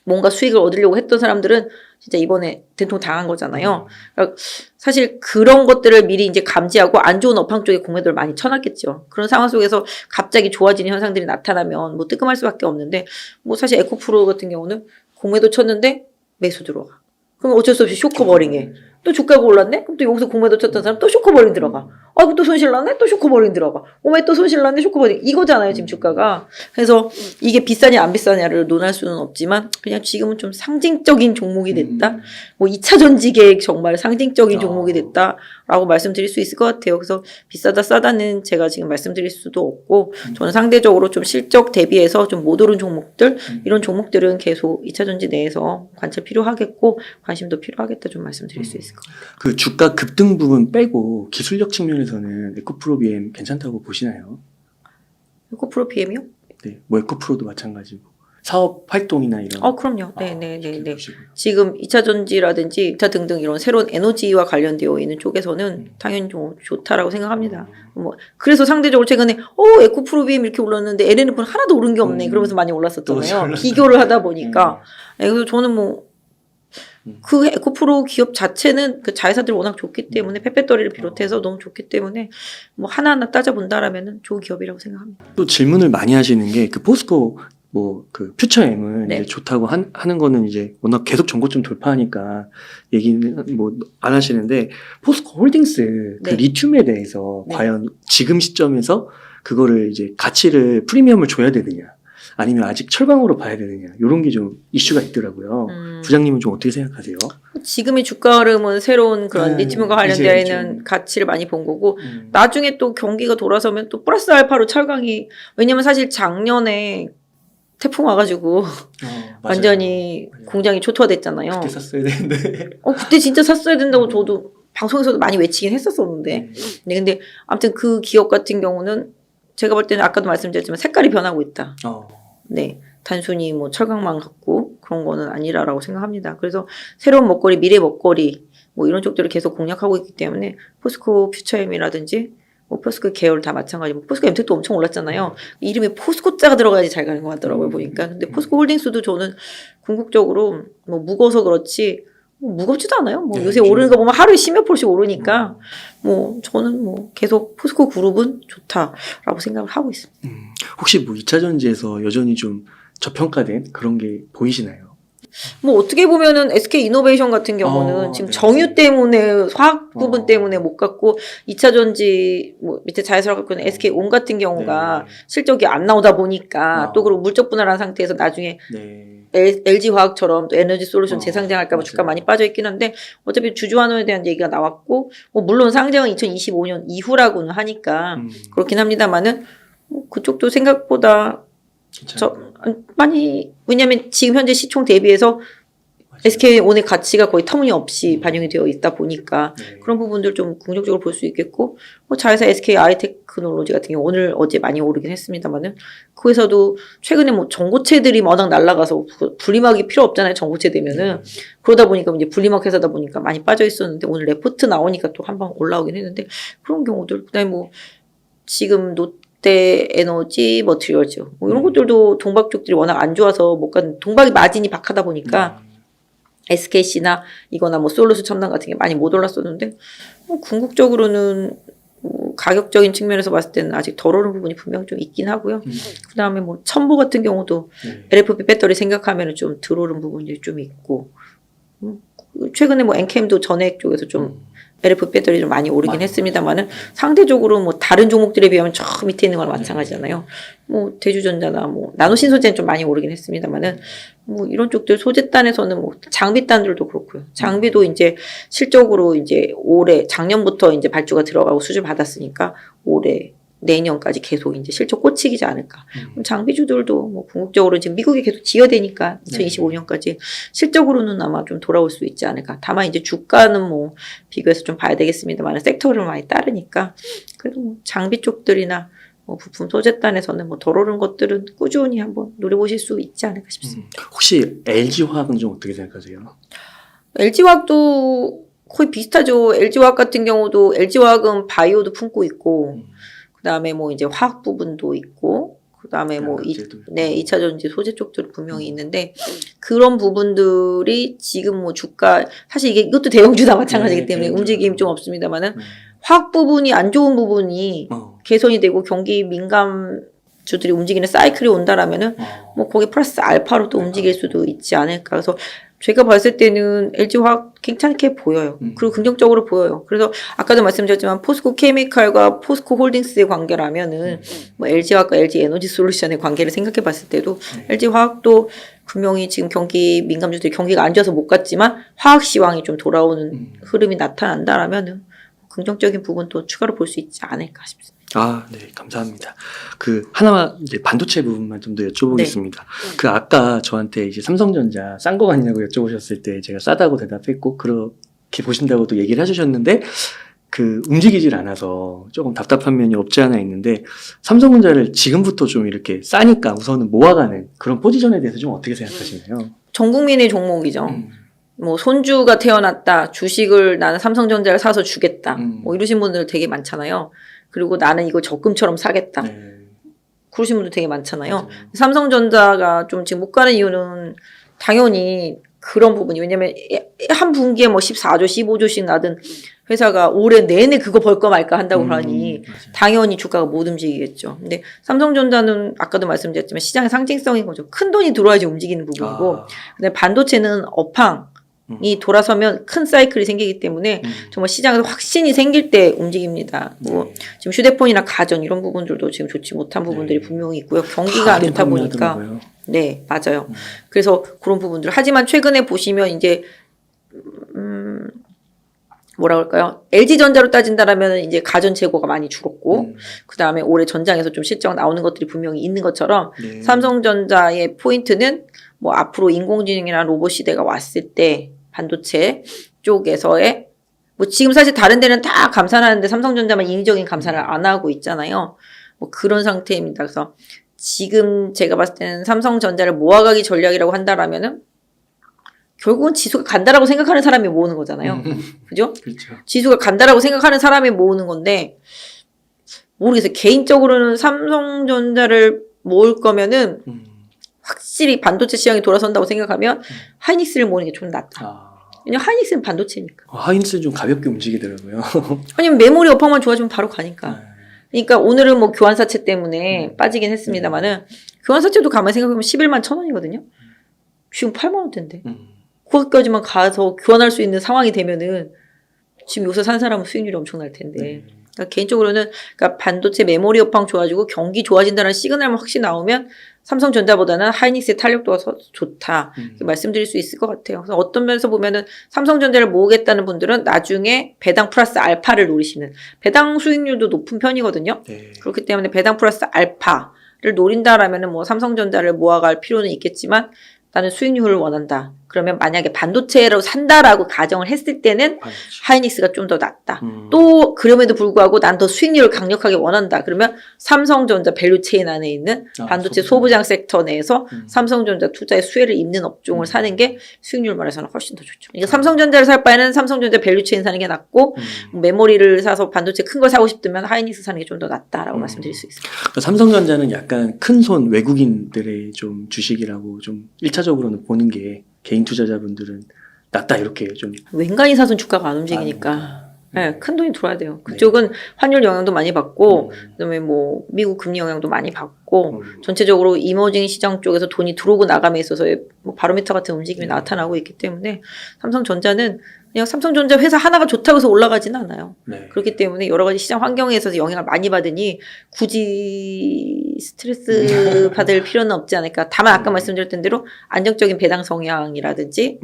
뭔가 수익을 얻으려고 했던 사람들은 진짜 이번에 된통 당한 거잖아요. 그러니까 사실 그런 것들을 미리 이제 감지하고 안 좋은 업황 쪽에 공매도를 많이 쳐놨겠죠. 그런 상황 속에서 갑자기 좋아지는 현상들이 나타나면 뭐 뜨끔할 수밖에 없는데 뭐 사실 에코프로 같은 경우는 공매도 쳤는데 매수 들어가. 그럼 어쩔 수 없이 쇼커버링해. 또 주가가 올랐네? 그럼 또 여기서 공매도 쳤던 사람 또 쇼커버링 들어가. 그럼 또 손실 났네? 또 쇼커버링 들어가. 왜 또 손실 났네? 쇼커버링. 이거잖아요, 지금 주가가. 그래서 이게 비싸냐 안 비싸냐를 논할 수는 없지만 그냥 지금은 좀 상징적인 종목이 됐다. 뭐 2차 전지계의 정말 상징적인 종목이 됐다라고 말씀드릴 수 있을 것 같아요. 그래서 비싸다 싸다는 제가 지금 말씀드릴 수도 없고 저는 상대적으로 좀 실적 대비해서 좀 못 오른 종목들 이런 종목들은 계속 2차 전지 내에서 관찰 필요하겠고 관심도 필요하겠다 좀 말씀드릴 수 있을 것 같아요. 그 주가 급등 부분 빼고 기술력 측면에서는 에코프로 BM 괜찮다고 보시나요? 에코프로 BM이요? 네, 뭐 에코프로도 마찬가지고 사업 활동이나 이런. 그럼요. 네네네. 지금 2차 전지라든지 2차 등등 이런 새로운 에너지와 관련되어 있는 쪽에서는 당연히 좀 좋다라고 생각합니다. 뭐 그래서 상대적으로 최근에 에코프로 BM 이렇게 올랐는데 LNF는 하나도 오른 게 없네. 그러면서 많이 올랐었잖아요. 비교를 하다 보니까. 그래서 저는 뭐 그 에코프로 기업 자체는 그 자회사들이 워낙 좋기 때문에 페페토리를 비롯해서 너무 좋기 때문에 뭐 하나하나 따져본다라면은 좋은 기업이라고 생각합니다. 또 질문을 많이 하시는 게 그 포스코 뭐 그 퓨처엠은 네. 이제 좋다고 하는 거는 이제 워낙 계속 전고점 돌파하니까 얘기는 뭐 안 하시는데 포스코 홀딩스 그 네. 리튬에 대해서 네. 과연 지금 시점에서 그거를 이제 가치를 프리미엄을 줘야 되느냐 아니면 아직 철강으로 봐야 되느냐 이런 게 좀 이슈가 있더라고요. 부장님은 좀 어떻게 생각하세요? 지금의 주가 흐름은 새로운 그런 네, 리튬과 관련되어 이제 있는 좀 가치를 많이 본 거고 나중에 또 경기가 돌아서면 또 플러스 알파로 철강이 왜냐면 사실 작년에 태풍 와가지고 완전히 공장이 초토화됐잖아요. 그때 샀어야 되는데. 그때 진짜 샀어야 된다고 저도 방송에서도 많이 외치긴 했었었는데. 네, 근데 아무튼 그 기업 같은 경우는 제가 볼 때는 아까도 말씀드렸지만 색깔이 변하고 있다. 네. 단순히 뭐 철강만 갖고 그런 거는 아니라라고 생각합니다. 그래서 새로운 먹거리, 미래 먹거리 뭐 이런 쪽들을 계속 공략하고 있기 때문에 포스코 퓨처엠이라든지 뭐 포스코 계열 다 마찬가지고 포스코 엠텍도 엄청 올랐잖아요. 이름에 포스코자가 들어가야지 잘 가는 것 같더라고요 보니까. 근데 포스코 홀딩스도 저는 궁극적으로 뭐 무거워서 그렇지 뭐 무겁지도 않아요. 뭐 네, 요새 오르는 거 보면 하루에 10몇 %씩 오르니까 뭐 저는 뭐 계속 포스코 그룹은 좋다라고 생각을 하고 있습니다. 혹시 뭐 2차 전지에서 여전히 좀 저평가된 그런 게 보이시나요? 뭐 어떻게 보면은 SK 이노베이션 같은 경우는 지금 네. 정유 때문에 화학 부분 때문에 못 갔고 2차 전지 뭐 밑에 자회사로 갖고 있는 SK 온 같은 경우가 네. 실적이 안 나오다 보니까 아. 또 그리고 물적 분할한 상태에서 나중에 네. LG 화학처럼 또 에너지 솔루션 재상장할까 봐 맞아요. 주가 많이 빠져 있긴 한데 어차피 주주 환원에 대한 얘기가 나왔고 뭐 물론 상장은 2025년 이후라고는 하니까 그렇긴 합니다만은 뭐 그쪽도 생각보다 많이 왜냐면 지금 현재 시총 대비해서 SK온의 가치가 거의 터무니없이 반영이 되어 있다 보니까 네. 그런 부분들 좀 긍정적으로 볼 수 있겠고 뭐 자회사 SK 아이테크놀로지 같은 경우 오늘 어제 많이 오르긴 했습니다만은 그 회사도 최근에 뭐 전고체들이 워낙 날라가서 분리막이 필요 없잖아요 전고체 되면은 그러다 보니까 이제 분리막 회사다 보니까 많이 빠져 있었는데 오늘 레포트 나오니까 또 한 방 올라오긴 했는데 그런 경우들 그다음에 뭐 지금 롯데 에너지 머티리얼즈 뭐 이런 것들도 동박 쪽들이 워낙 안 좋아서 못 가는 동박이 마진이 박하다 보니까 SKC나 이거나 뭐 솔루스 첨단 같은 게 많이 못 올랐었는데 뭐 궁극적으로는 뭐 가격적인 측면에서 봤을 때는 아직 덜 오른 부분이 분명 좀 있긴 하고요. 그다음에 뭐 첨보 같은 경우도 LFP 배터리 생각하면은 좀 덜 오른 부분이 좀 있고 최근에 뭐 엔캠도 전액 쪽에서 좀 LFP 배터리 좀 많이 오르긴 했습니다만은 상대적으로 뭐 다른 종목들에 비하면 저 밑에 있는 거랑 마찬가지잖아요. 뭐 대주전자나 뭐 나노신소재는 좀 많이 오르긴 했습니다만은 뭐 이런 쪽들 소재단에서는 뭐 장비단들도 그렇고요. 장비도 이제 실적으로 이제 올해 작년부터 이제 발주가 들어가고 수주 받았으니까 올해 내년까지 계속 이제 실적 꽂히기지 않을까. 장비주들도 뭐 궁극적으로 지금 미국이 계속 지어대니까 2025년까지 실적으로는 아마 좀 돌아올 수 있지 않을까. 다만 이제 주가는 뭐 비교해서 좀 봐야 되겠습니다만 섹터를 많이 따르니까 그래도 뭐 장비 쪽들이나 뭐 부품 소재단에서는 뭐 덜 오른 것들은 꾸준히 한번 노려보실 수 있지 않을까 싶습니다. 혹시 LG화학은 좀 어떻게 생각하세요? LG화학도 거의 비슷하죠. LG화학 같은 경우도 LG화학은 바이오도 품고 있고 그다음에 뭐 이제 화학 부분도 있고 그다음에 뭐 2차 전지 소재 쪽도 분명히 있는데 그런 부분들이 지금 뭐 주가 사실 이것도 대형주다 마찬가지이기 때문에 움직임이 좀 없습니다만은 화학 부분이 안 좋은 부분이 개선이 되고 경기 민감주들이 움직이는 사이클이 온다라면은 뭐 거기 플러스 알파로 또 움직일 수도 있지 않을까. 그래서 제가 봤을 때는 LG화학 괜찮게 보여요. 그리고 긍정적으로 보여요. 그래서 아까도 말씀드렸지만 포스코 케미칼과 포스코 홀딩스의 관계라면은 뭐 LG화학과 LG 에너지 솔루션의 관계를 생각해 봤을 때도 LG화학도 분명히 지금 경기 민감주들이 경기가 안 좋아서 못 갔지만 화학 시황이 좀 돌아오는 흐름이 나타난다라면은 긍정적인 부분도 추가로 볼 수 있지 않을까 싶습니다. 아, 네, 감사합니다. 하나만 이제 반도체 부분만 좀 더 여쭤보겠습니다. 아까 저한테 이제 삼성전자 싼 거 같냐고 여쭤보셨을 때 제가 싸다고 대답했고, 그렇게 보신다고도 얘기를 해주셨는데, 움직이질 않아서 조금 답답한 면이 없지 않아 있는데, 삼성전자를 지금부터 좀 이렇게 싸니까 우선은 모아가는 그런 포지션에 대해서 좀 어떻게 생각하시나요? 전 국민의 종목이죠. 뭐 손주가 태어났다, 주식을 나는 삼성전자를 사서 주겠다, 뭐 이러신 분들 되게 많잖아요. 그리고 나는 이거 적금처럼 사겠다. 그러신 분들 되게 많잖아요. 맞아요. 삼성전자가 좀 지금 못 가는 이유는 당연히 그런 부분이 왜냐면 한 분기에 뭐 14조, 15조씩 나든 회사가 올해 내내 그거 벌까 말까 한다고 하니 당연히 주가가 못 움직이겠죠. 근데 삼성전자는 아까도 말씀드렸지만 시장의 상징성인 거죠. 큰 돈이 들어와야지 움직이는 부분이고 근데 반도체는 업황이 돌아서면 큰 사이클이 생기기 때문에 정말 시장에서 확신이 생길 때 움직입니다. 뭐 지금 휴대폰이나 가전 이런 부분들도 지금 좋지 못한 부분들이 분명히 있고요. 경기가 안 좋다 보니까 네, 맞아요. 그래서 그런 부분들. 하지만 최근에 보시면 이제 뭐라 그럴까요? LG전자로 따진다라면 이제 가전 재고가 많이 줄었고 그다음에 올해 전장에서 좀 실적 나오는 것들이 분명히 있는 것처럼 삼성전자의 포인트는 뭐 앞으로 인공지능이나 로봇 시대가 왔을 때 반도체 쪽에서의 뭐 지금 사실 다른 데는 다 감산하는데 삼성전자만 인위적인 감산을 안 하고 있잖아요. 뭐 그런 상태입니다. 그래서 지금 제가 봤을 때는 삼성전자를 모아가기 전략이라고 한다라면은 결국은 지수가 간다라고 생각하는 사람이 모으는 거잖아요. 그죠? 그렇죠. 지수가 간다라고 생각하는 사람이 모으는 건데 모르겠어요. 개인적으로는 삼성전자를 모을 거면은 확실히 반도체 시장이 돌아선다고 생각하면 하이닉스를 모으는 게 좀 낫다. 아, 왜냐면 하이닉스는 반도체니까. 하이닉스는 좀 가볍게 움직이더라고요. 아니면 메모리 업황만 좋아지면 바로 가니까. 그러니까 오늘은 뭐 교환사채 때문에 빠지긴 했습니다만은 교환사채도 가만히 생각해보면 11만 1,000원이거든요. 지금 8만 원대인데. 거기까지만 가서 교환할 수 있는 상황이 되면은 지금 요새 산 사람은 수익률이 엄청날 텐데. 그러니까 개인적으로는 그러니까 반도체 메모리 업황 좋아지고 경기 좋아진다는 시그널만 확실히 나오면 삼성전자보다는 하이닉스의 탄력도가 좋다. 이렇게 말씀드릴 수 있을 것 같아요. 그래서 어떤 면에서 보면은 삼성전자를 모으겠다는 분들은 나중에 배당 플러스 알파를 노리시는, 배당 수익률도 높은 편이거든요. 네. 그렇기 때문에 배당 플러스 알파를 노린다라면은 뭐 삼성전자를 모아갈 필요는 있겠지만 나는 수익률을 원한다. 그러면 만약에 반도체로 산다라고 가정을 했을 때는 하이닉스가 좀 더 낫다. 또 그럼에도 불구하고 난 더 수익률을 강력하게 원한다. 그러면 삼성전자 밸류체인 안에 있는 반도체 소부장 섹터 내에서 삼성전자 투자의 수혜를 입는 업종을 사는 게 수익률 말에서는 훨씬 더 좋죠. 그러니까 삼성전자를 살 바에는 삼성전자 밸류체인 사는 게 낫고 메모리를 사서 반도체 큰 걸 사고 싶으면 하이닉스 사는 게 좀 더 낫다라고 말씀드릴 수 있습니다. 그러니까 삼성전자는 약간 큰 손 외국인들의 좀 주식이라고 좀 1차적으로는 보는 게 개인 투자자분들은 낫다 이렇게 좀 웬간히 사선 주가가 안 움직이니까 네, 큰 돈이 들어와야 돼요. 그쪽은 환율 영향도 많이 받고 그다음에 뭐 미국 금리 영향도 많이 받고 전체적으로 이머징 시장 쪽에서 돈이 들어오고 나감에 있어서의 뭐 바로미터 같은 움직임이 나타나고 있기 때문에 삼성전자는 그냥 삼성전자 회사 하나가 좋다고 해서 올라가지는 않아요. 그렇기 때문에 여러 가지 시장 환경에 있어서 영향을 많이 받으니 굳이 스트레스 받을 필요는 없지 않을까. 다만 아까 말씀드렸던 대로 안정적인 배당 성향이라든지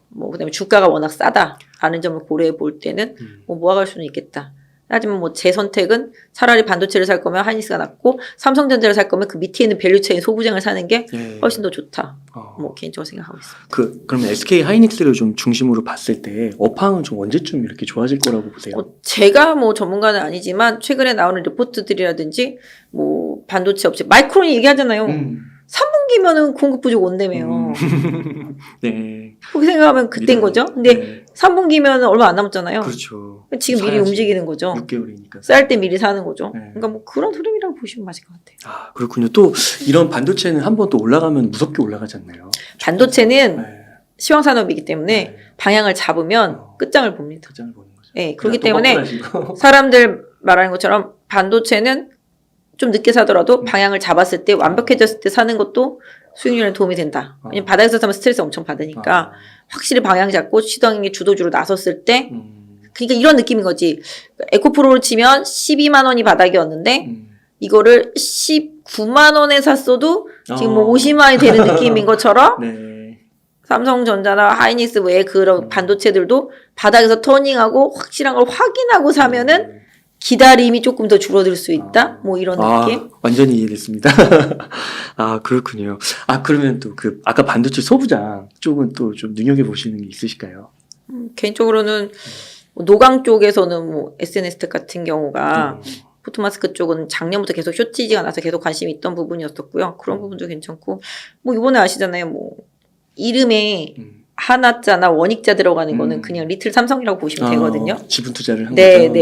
뭐 그다음에 주가가 워낙 싸다라는 점을 고려해 볼 때는 뭐 모아갈 수는 있겠다. 하지만 뭐 제 선택은 차라리 반도체를 살 거면 하이닉스가 낫고 삼성전자를 살 거면 그 밑에 있는 밸류체인 소부장을 사는 게 훨씬 더 좋다. 뭐 개인적으로 생각하고 있습니다. 그러면 SK 하이닉스를 좀 중심으로 봤을 때 업황은 좀 언제쯤 이렇게 좋아질 거라고 보세요? 제가 뭐 전문가는 아니지만 최근에 나오는 리포트들이라든지 뭐 반도체 업체 마이크론이 얘기하잖아요. 3분기면은 공급 부족 온다며요. 네. 그렇게 생각하면 그때인 거죠. 근데 3분기면 얼마 안 남았잖아요. 그렇죠. 지금 미리 움직이는 거죠. 6개월이니까. 쌀 때 미리 사는 거죠. 그러니까 뭐 그런 흐름이라고 보시면 맞을 것 같아요. 아, 그렇군요. 또 이런 반도체는 한번 또 올라가면 무섭게 올라가지 않나요? 반도체는 시황산업이기 때문에 방향을 잡으면 끝장을 봅니다. 끝장을 보는 거죠. 네, 그렇기 때문에 사람들 말하는 것처럼 반도체는 좀 늦게 사더라도 방향을 잡았을 때 완벽해졌을 때 사는 것도 수익률에 도움이 된다. 왜냐면 바닥에서 사면 스트레스 엄청 받으니까 확실히 방향 잡고 시장이 주도주로 나섰을 때 그러니까 이런 느낌인 거지. 에코프로를 치면 12만 원이 바닥이었는데 이거를 19만 원에 샀어도 지금 뭐 50만 원이 되는 느낌인 것처럼 삼성전자나 하이닉스 외에 그런 반도체들도 바닥에서 터닝하고 확실한 걸 확인하고 사면은 기다림이 조금 더 줄어들 수 있다? 뭐 이런 느낌? 완전히 이해됐습니다. 아, 그렇군요. 그러면 또 아까 반도체 소부장 쪽은 또 좀 눈여겨보시는 게 있으실까요? 개인적으로는 노강 쪽에서는 뭐 SNS텍 같은 경우가 포토마스크 쪽은 작년부터 계속 쇼티지가 나서 계속 관심이 있던 부분이었었고요. 그런 부분도 괜찮고, 뭐 이번에 아시잖아요. 뭐 이름에 하나자나 원익자 들어가는 거는 그냥 리틀 삼성이라고 보시면 되거든요. 지분 투자를 한 네, 거죠.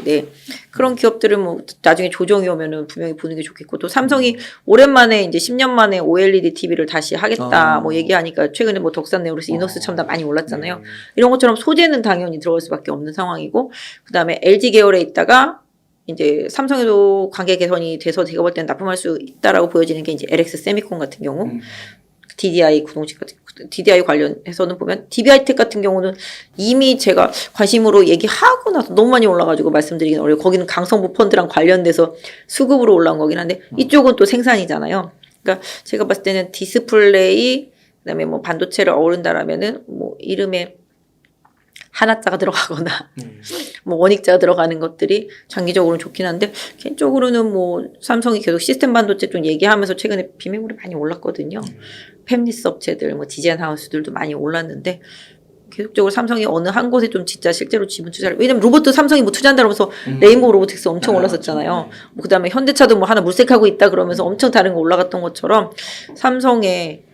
네. 그런 기업들은 뭐 나중에 조정이 오면은 분명히 보는 게 좋겠고 또 삼성이 오랜만에 이제 10년 만에 OLED TV를 다시 하겠다 뭐 얘기하니까 최근에 뭐 덕산 네오리스 이노스 첨단 많이 올랐잖아요. 이런 것처럼 소재는 당연히 들어갈 수밖에 없는 상황이고 그다음에 LG 계열에 있다가 이제 삼성에도 관계 개선이 돼서 제가 볼 때는 납품할 수 있다라고 보여지는 게 이제 LX 세미콘 같은 경우. DDI 구동식 같은 DDI 관련해서는 보면 DBI텍 같은 경우는 이미 제가 관심으로 얘기하고 나서 너무 많이 올라가지고 말씀드리긴 어려워요. 거기는 강성부 펀드랑 관련돼서 수급으로 올라온 거긴 한데 이쪽은 또 생산이잖아요. 그러니까 제가 봤을 때는 디스플레이 그다음에 뭐 반도체를 어우른다라면은 뭐 이름에 하나자가 들어가거나 뭐 원익자가 들어가는 것들이 장기적으로는 좋긴 한데 개인적으로는 뭐 삼성이 계속 시스템 반도체 좀 얘기하면서 최근에 비메모리 많이 올랐거든요. 팹리스 업체들 뭐 디자인 하우스들도 많이 올랐는데 계속적으로 삼성이 어느 한 곳에 좀 진짜 실제로 지분 투자를 왜냐면 로봇도 삼성이 뭐 투자한다고 하면서 레인보우 로보틱스 엄청 올랐었잖아요. 뭐 그다음에 현대차도 뭐 하나 물색하고 있다 그러면서 엄청 다른 거 올라갔던 것처럼 삼성의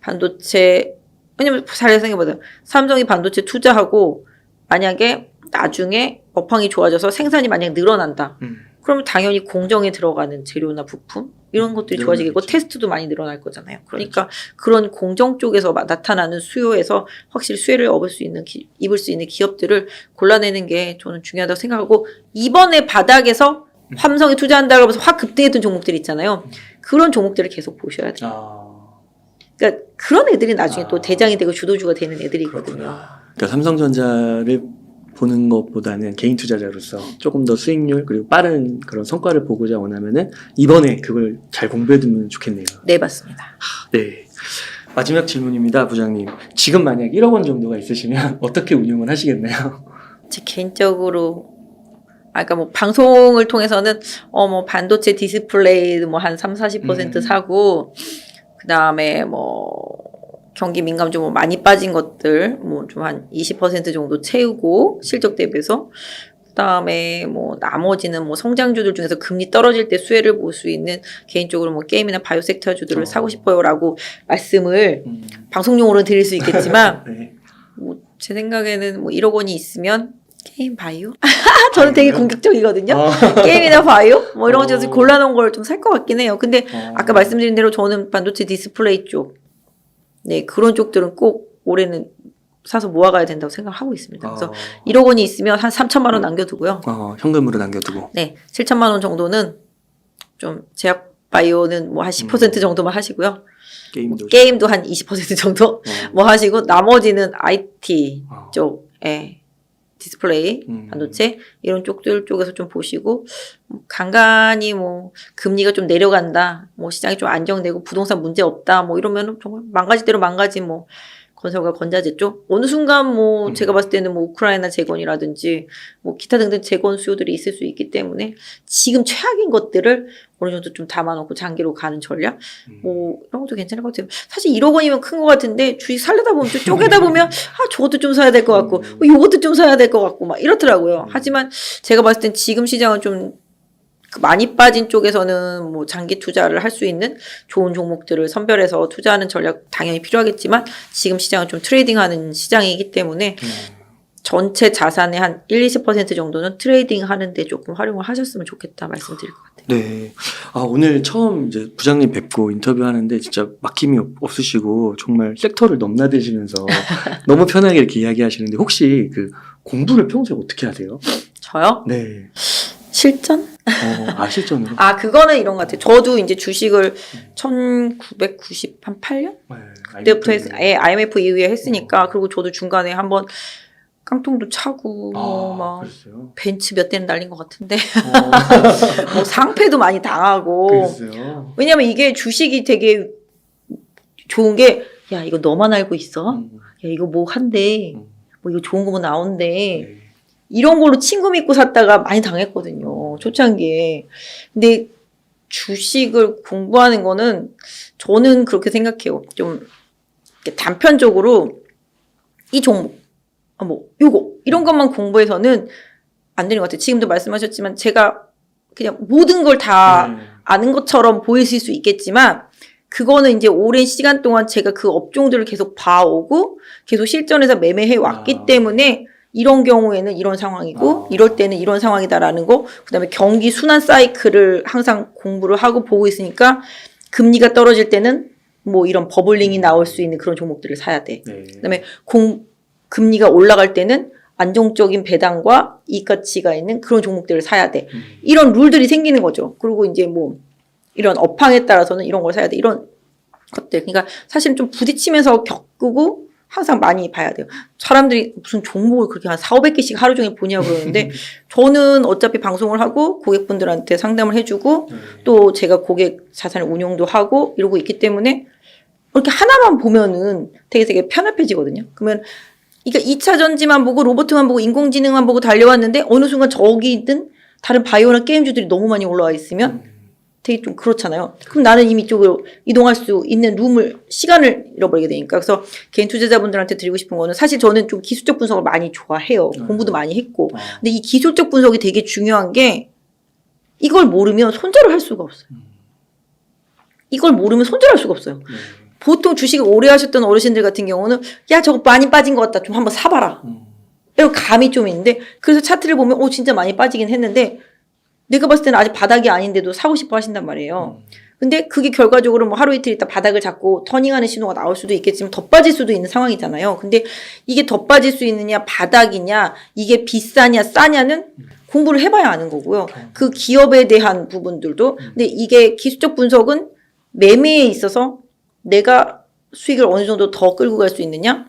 반도체 왜냐면 잘 생각해보세요. 삼성이 반도체 투자하고 만약에 나중에 업황이 좋아져서 생산이 만약에 늘어난다. 그러면 당연히 공정에 들어가는 재료나 부품 이런 것들이 좋아지겠고 테스트도 많이 늘어날 거잖아요. 그러니까 그런 공정 쪽에서 나타나는 수요에서 확실히 수혜를 입을 수 있는 기업들을 골라내는 게 저는 중요하다고 생각하고 이번에 바닥에서 삼성에 투자한다고 해서 확 급등했던 종목들 있잖아요. 그런 종목들을 계속 보셔야 돼요. 그러니까 그런 애들이 나중에 또 대장이 되고 주도주가 되는 애들이거든요. 그러니까 삼성전자를 보는 것보다는 개인 투자자로서 조금 더 수익률 그리고 빠른 그런 성과를 보고자 원하면은 이번에 그걸 잘 공부해두면 좋겠네요. 네, 맞습니다. 네. 마지막 질문입니다, 부장님. 지금 만약 1억 원 정도가 있으시면 어떻게 운용을 하시겠나요? 제 개인적으로 그러니까 뭐 방송을 통해서는 뭐 반도체 디스플레이 뭐 한 30-40% 사고 그다음에 뭐 경기 민감주 뭐 많이 빠진 것들 뭐 좀 한 20% 정도 채우고 실적 대비해서 그다음에 뭐 나머지는 뭐 성장주들 중에서 금리 떨어질 때 수혜를 볼 수 있는 개인적으로 뭐 게임이나 바이오 섹터주들을 사고 싶어요라고 말씀을 방송용으로는 드릴 수 있겠지만 네. 뭐 제 생각에는 뭐 1억 원이 있으면 게임 바이오? 저는 되게 공격적이거든요. 게임이나 바이오? 뭐 이런 거 골라놓은 걸 좀 살 것 같긴 해요. 근데 아까 말씀드린 대로 저는 반도체 디스플레이 쪽, 네, 그런 쪽들은 꼭 올해는 사서 모아가야 된다고 생각하고 있습니다. 그래서 1억 원이 있으면 한 3천만 원 남겨두고요. 현금으로 남겨두고. 네, 7천만 원 정도는 좀 제약 바이오는 뭐 한 10% 정도만 하시고요. 게임도 한 20% 정도 뭐 하시고 나머지는 IT 쪽에 디스플레이, 반도체 이런 쪽들 쪽에서 좀 보시고 간간히 뭐 금리가 좀 내려간다, 뭐 시장이 좀 안정되고 부동산 문제 없다, 뭐 이러면은 정말 망가질 대로 망가진 뭐 건설과 건자재 쪽 어느 순간 뭐 제가 봤을 때는 뭐 우크라이나 재건이라든지 뭐 기타 등등 재건 수요들이 있을 수 있기 때문에 지금 최악인 것들을 어느 정도 좀 담아놓고 장기로 가는 전략 뭐 이런 것도 괜찮을 것 같아요. 사실 1억 원이면 큰 것 같은데 주식 살려다 보면 좀 쪼개다 보면 저것도 좀 사야 될 것 같고 요것도 좀 사야 될 것 같고 막 이렇더라고요. 하지만 제가 봤을 땐 지금 시장은 좀 많이 빠진 쪽에서는 뭐 장기 투자를 할 수 있는 좋은 종목들을 선별해서 투자하는 전략 당연히 필요하겠지만 지금 시장은 좀 트레이딩하는 시장이기 때문에 전체 자산의 한 1-20% 정도는 트레이딩 하는데 조금 활용을 하셨으면 좋겠다 말씀드릴 것 같아요. 네. 오늘 처음 이제 부장님 뵙고 인터뷰하는데 진짜 막힘이 없으시고 정말 섹터를 넘나드시면서 너무 편하게 이렇게 이야기하시는데 혹시 그 공부를 평소에 어떻게 하세요? 저요? 네. 실전? 실전으로? 그거는 이런 것 같아요. 저도 이제 주식을 1998년? 그때부터 IMF 이후에 했으니까, 그리고 저도 중간에 한번 깡통도 차고, 막, 그랬어요? 벤츠 몇 대는 날린 것 같은데, 뭐 상패도 많이 당하고. 그랬어요? 왜냐면 이게 주식이 되게 좋은 게, 야, 이거 너만 알고 있어? 야, 이거 뭐 한대. 뭐 이거 좋은 거 뭐 나온대. 네. 이런 걸로 친구 믿고 샀다가 많이 당했거든요. 초창기에. 근데 주식을 공부하는 거는 저는 그렇게 생각해요. 좀 단편적으로 이 종목, 요거 이런 것만 공부해서는 안 되는 것 같아요. 지금도 말씀하셨지만 제가 그냥 모든 걸 다 아는 것처럼 보이실 수 있겠지만 그거는 이제 오랜 시간 동안 제가 그 업종들을 계속 봐오고 계속 실전에서 매매해 왔기 때문에 이런 경우에는 이런 상황이고 이럴 때는 이런 상황이다라는 거, 그다음에 경기 순환 사이클을 항상 공부를 하고 보고 있으니까 금리가 떨어질 때는 뭐 이런 버블링이 나올 수 있는 그런 종목들을 사야 돼. 네. 그다음에 금리가 올라갈 때는 안정적인 배당과 이익 가치가 있는 그런 종목들을 사야 돼. 이런 룰들이 생기는 거죠. 그리고 이제 뭐 이런 업황에 따라서는 이런 걸 사야 돼. 이런 것들. 그러니까 사실 좀 부딪히면서 겪고 항상 많이 봐야 돼요. 사람들이 무슨 종목을 그렇게 한 400~500개씩 하루 종일 보냐고 그러는데 저는 어차피 방송을 하고 고객분들한테 상담을 해주고 또 제가 고객 자산을 운용도 하고 이러고 있기 때문에 이렇게 하나만 보면은 되게 편협해지거든요. 그러면 그러니까 2차 전지만 보고 로봇만 보고 인공지능만 보고 달려왔는데 어느 순간 저기든 다른 바이오나 게임주들이 너무 많이 올라와 있으면 되게 좀 그렇잖아요. 그럼 나는 이미 이쪽으로 이동할 수 있는 시간을 잃어버리게 되니까. 그래서 개인 투자자분들한테 드리고 싶은 거는 사실 저는 좀 기술적 분석을 많이 좋아해요. 공부도 많이 했고. 근데 이 기술적 분석이 되게 중요한 게 이걸 모르면 손절을 할 수가 없어요. 이걸 모르면 손절할 수가 없어요. 보통 주식을 오래 하셨던 어르신들 같은 경우는 야, 저거 많이 빠진 것 같다. 좀 한번 사봐라. 이런 감이 좀 있는데 그래서 차트를 보면 진짜 많이 빠지긴 했는데 내가 봤을 때는 아직 바닥이 아닌데도 사고 싶어 하신단 말이에요. 근데 그게 결과적으로 뭐 하루 이틀 있다 바닥을 잡고 터닝하는 신호가 나올 수도 있겠지만 더 빠질 수도 있는 상황이잖아요. 근데 이게 더 빠질 수 있느냐, 바닥이냐, 이게 비싸냐, 싸냐는 공부를 해봐야 아는 거고요. 그 기업에 대한 부분들도. 근데 이게 기술적 분석은 매매에 있어서 내가 수익을 어느 정도 더 끌고 갈 수 있느냐,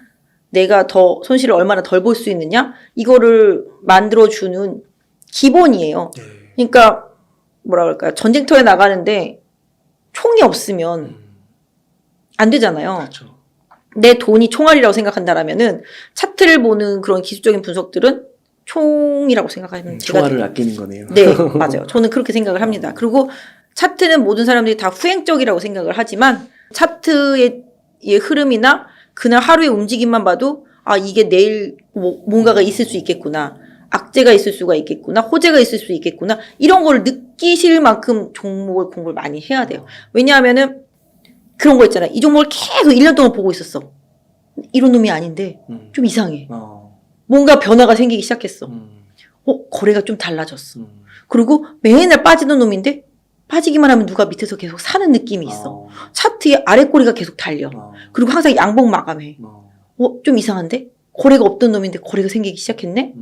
내가 더 손실을 얼마나 덜 볼 수 있느냐, 이거를 만들어주는 기본이에요. 그러니까 뭐라 그럴까요? 전쟁터에 나가는데 총이 없으면 안 되잖아요. 그렇죠. 내 돈이 총알이라고 생각한다라면은 차트를 보는 그런 기술적인 분석들은 총이라고 생각하면 총알을 아끼는 거네요. 네, 맞아요. 저는 그렇게 생각을 합니다. 그리고 차트는 모든 사람들이 다 후행적이라고 생각을 하지만 차트의 흐름이나 그날 하루의 움직임만 봐도 아, 이게 내일 뭔가가 있을 수 있겠구나. 악재가 있을 수가 있겠구나. 호재가 있을 수 있겠구나. 이런 걸 느끼실 만큼 종목을 공부를 많이 해야 돼요. 왜냐하면은 그런 거 있잖아요. 이 종목을 계속 1년 동안 보고 있었어. 이런 놈이 아닌데 좀 이상해. 뭔가 변화가 생기기 시작했어. 거래가 좀 달라졌어. 그리고 맨날 빠지던 놈인데 빠지기만 하면 누가 밑에서 계속 사는 느낌이 있어. 차트의 아래 꼬리가 계속 달려. 그리고 항상 양봉 마감해. 좀 이상한데? 거래가 없던 놈인데 거래가 생기기 시작했네?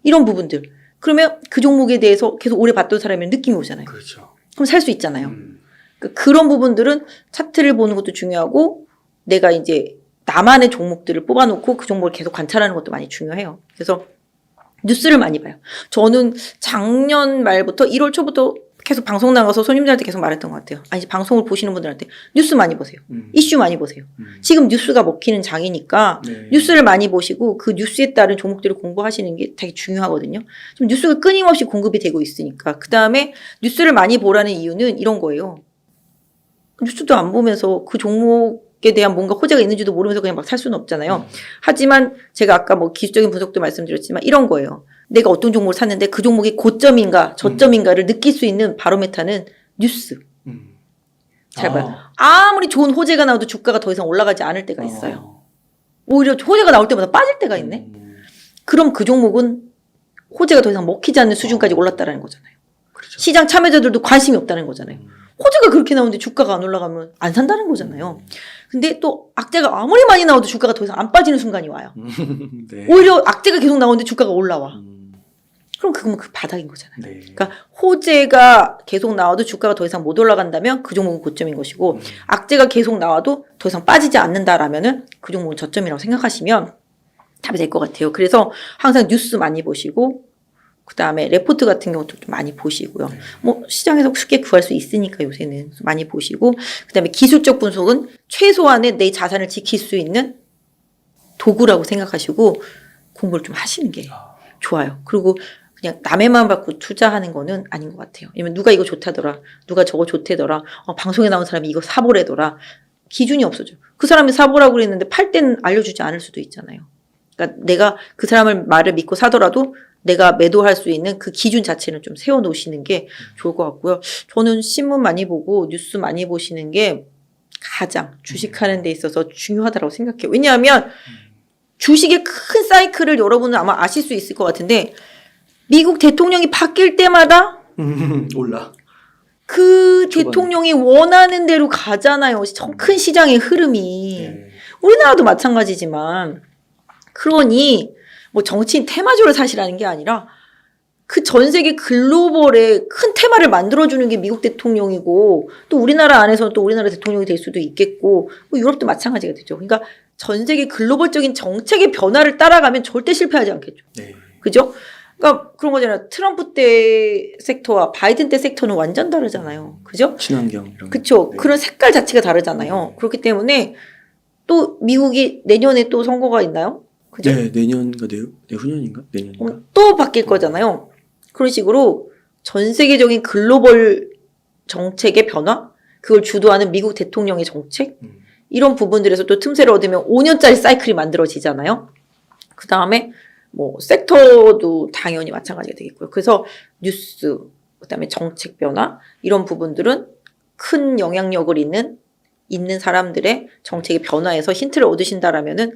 이런 부분들. 그러면 그 종목에 대해서 계속 오래 봤던 사람이 느낌이 오잖아요. 그렇죠. 그럼 살 수 있잖아요. 그러니까 그런 부분들은 차트를 보는 것도 중요하고 내가 이제 나만의 종목들을 뽑아놓고 그 종목을 계속 관찰하는 것도 많이 중요해요. 그래서 뉴스를 많이 봐요. 저는 작년 말부터 1월 초부터 계속 방송 나가서 손님들한테 계속 말했던 것 같아요. 아니, 방송을 보시는 분들한테 뉴스 많이 보세요. 이슈 많이 보세요. 지금 뉴스가 먹히는 장이니까 네. 뉴스를 많이 보시고 그 뉴스에 따른 종목들을 공부하시는 게 되게 중요하거든요. 지금 뉴스가 끊임없이 공급이 되고 있으니까. 그 다음에 뉴스를 많이 보라는 이유는 이런 거예요. 뉴스도 안 보면서 그 종목에 대한 뭔가 호재가 있는지도 모르면서 그냥 막 살 수는 없잖아요. 하지만 제가 아까 뭐 기술적인 분석도 말씀드렸지만 이런 거예요. 내가 어떤 종목을 샀는데 그 종목이 고점인가 저점인가를 느낄 수 있는 바로메타는 뉴스. 잘 봐요. 아무리 좋은 호재가 나와도 주가가 더 이상 올라가지 않을 때가 있어요. 오히려 호재가 나올 때마다 빠질 때가 있네. 그럼 그 종목은 호재가 더 이상 먹히지 않는 수준까지 올랐다는 거잖아요. 그렇죠. 시장 참여자들도 관심이 없다는 거잖아요. 호재가 그렇게 나오는데 주가가 안 올라가면 안 산다는 거잖아요. 근데 또 악재가 아무리 많이 나와도 주가가 더 이상 안 빠지는 순간이 와요. 네. 오히려 악재가 계속 나오는데 주가가 올라와. 그럼 그건 그 바닥인 거잖아요. 네. 그러니까 호재가 계속 나와도 주가가 더 이상 못 올라간다면 그 종목은 고점인 것이고 악재가 계속 나와도 더 이상 빠지지 않는다라면은 그 종목은 저점이라고 생각하시면 답이 될 것 같아요. 그래서 항상 뉴스 많이 보시고 그 다음에 레포트 같은 경우도 좀 많이 보시고요. 뭐 시장에서 쉽게 구할 수 있으니까 요새는 많이 보시고 그 다음에 기술적 분석은 최소한의 내 자산을 지킬 수 있는 도구라고 생각하시고 공부를 좀 하시는 게 좋아요. 그리고 그냥 남의 말 받고 투자하는 거는 아닌 것 같아요. 왜냐면 누가 이거 좋다더라. 누가 저거 좋대더라. 방송에 나온 사람이 이거 사보래더라. 기준이 없어져. 그 사람이 사보라고 그랬는데 팔 때는 알려주지 않을 수도 있잖아요. 그러니까 내가 그 사람을 말을 믿고 사더라도 내가 매도할 수 있는 그 기준 자체는 좀 세워놓으시는 게 좋을 것 같고요. 저는 신문 많이 보고 뉴스 많이 보시는 게 가장 주식하는 데 있어서 중요하다고 생각해요. 왜냐하면 주식의 큰 사이클을 여러분은 아마 아실 수 있을 것 같은데 미국 대통령이 바뀔 때마다 올라. 그 대통령이 원하는 대로 가잖아요. 큰 시장의 흐름이. 네. 우리나라도 마찬가지지만 그러니 뭐 정치인 테마주를 사시라는 게 아니라 그 전 세계 글로벌의 큰 테마를 만들어주는 게 미국 대통령이고 또 우리나라 안에서는 또 우리나라 대통령이 될 수도 있겠고 뭐 유럽도 마찬가지가 되죠. 그러니까 전 세계 글로벌적인 정책의 변화를 따라가면 절대 실패하지 않겠죠. 네. 그죠? 그러니까 그런 거잖아요. 트럼프 때 섹터와 바이든 때 섹터는 완전 다르잖아요. 그죠? 친환경 이런. 그쵸. 네. 그런 색깔 자체가 다르잖아요. 그렇기 때문에 또 미국이 내년에 또 선거가 있나요? 그죠? 네, 내년인가 내후년인가? 내년인가? 또 바뀔 거잖아요. 그런 식으로 전 세계적인 글로벌 정책의 변화, 그걸 주도하는 미국 대통령의 정책, 이런 부분들에서 또 틈새를 얻으면 5년짜리 사이클이 만들어지잖아요. 그 다음에 뭐 섹터도 당연히 마찬가지가 되겠고요. 그래서 뉴스, 그 다음에 정책 변화, 이런 부분들은 큰 영향력을 있는 사람들의 정책의 변화에서 힌트를 얻으신다라면은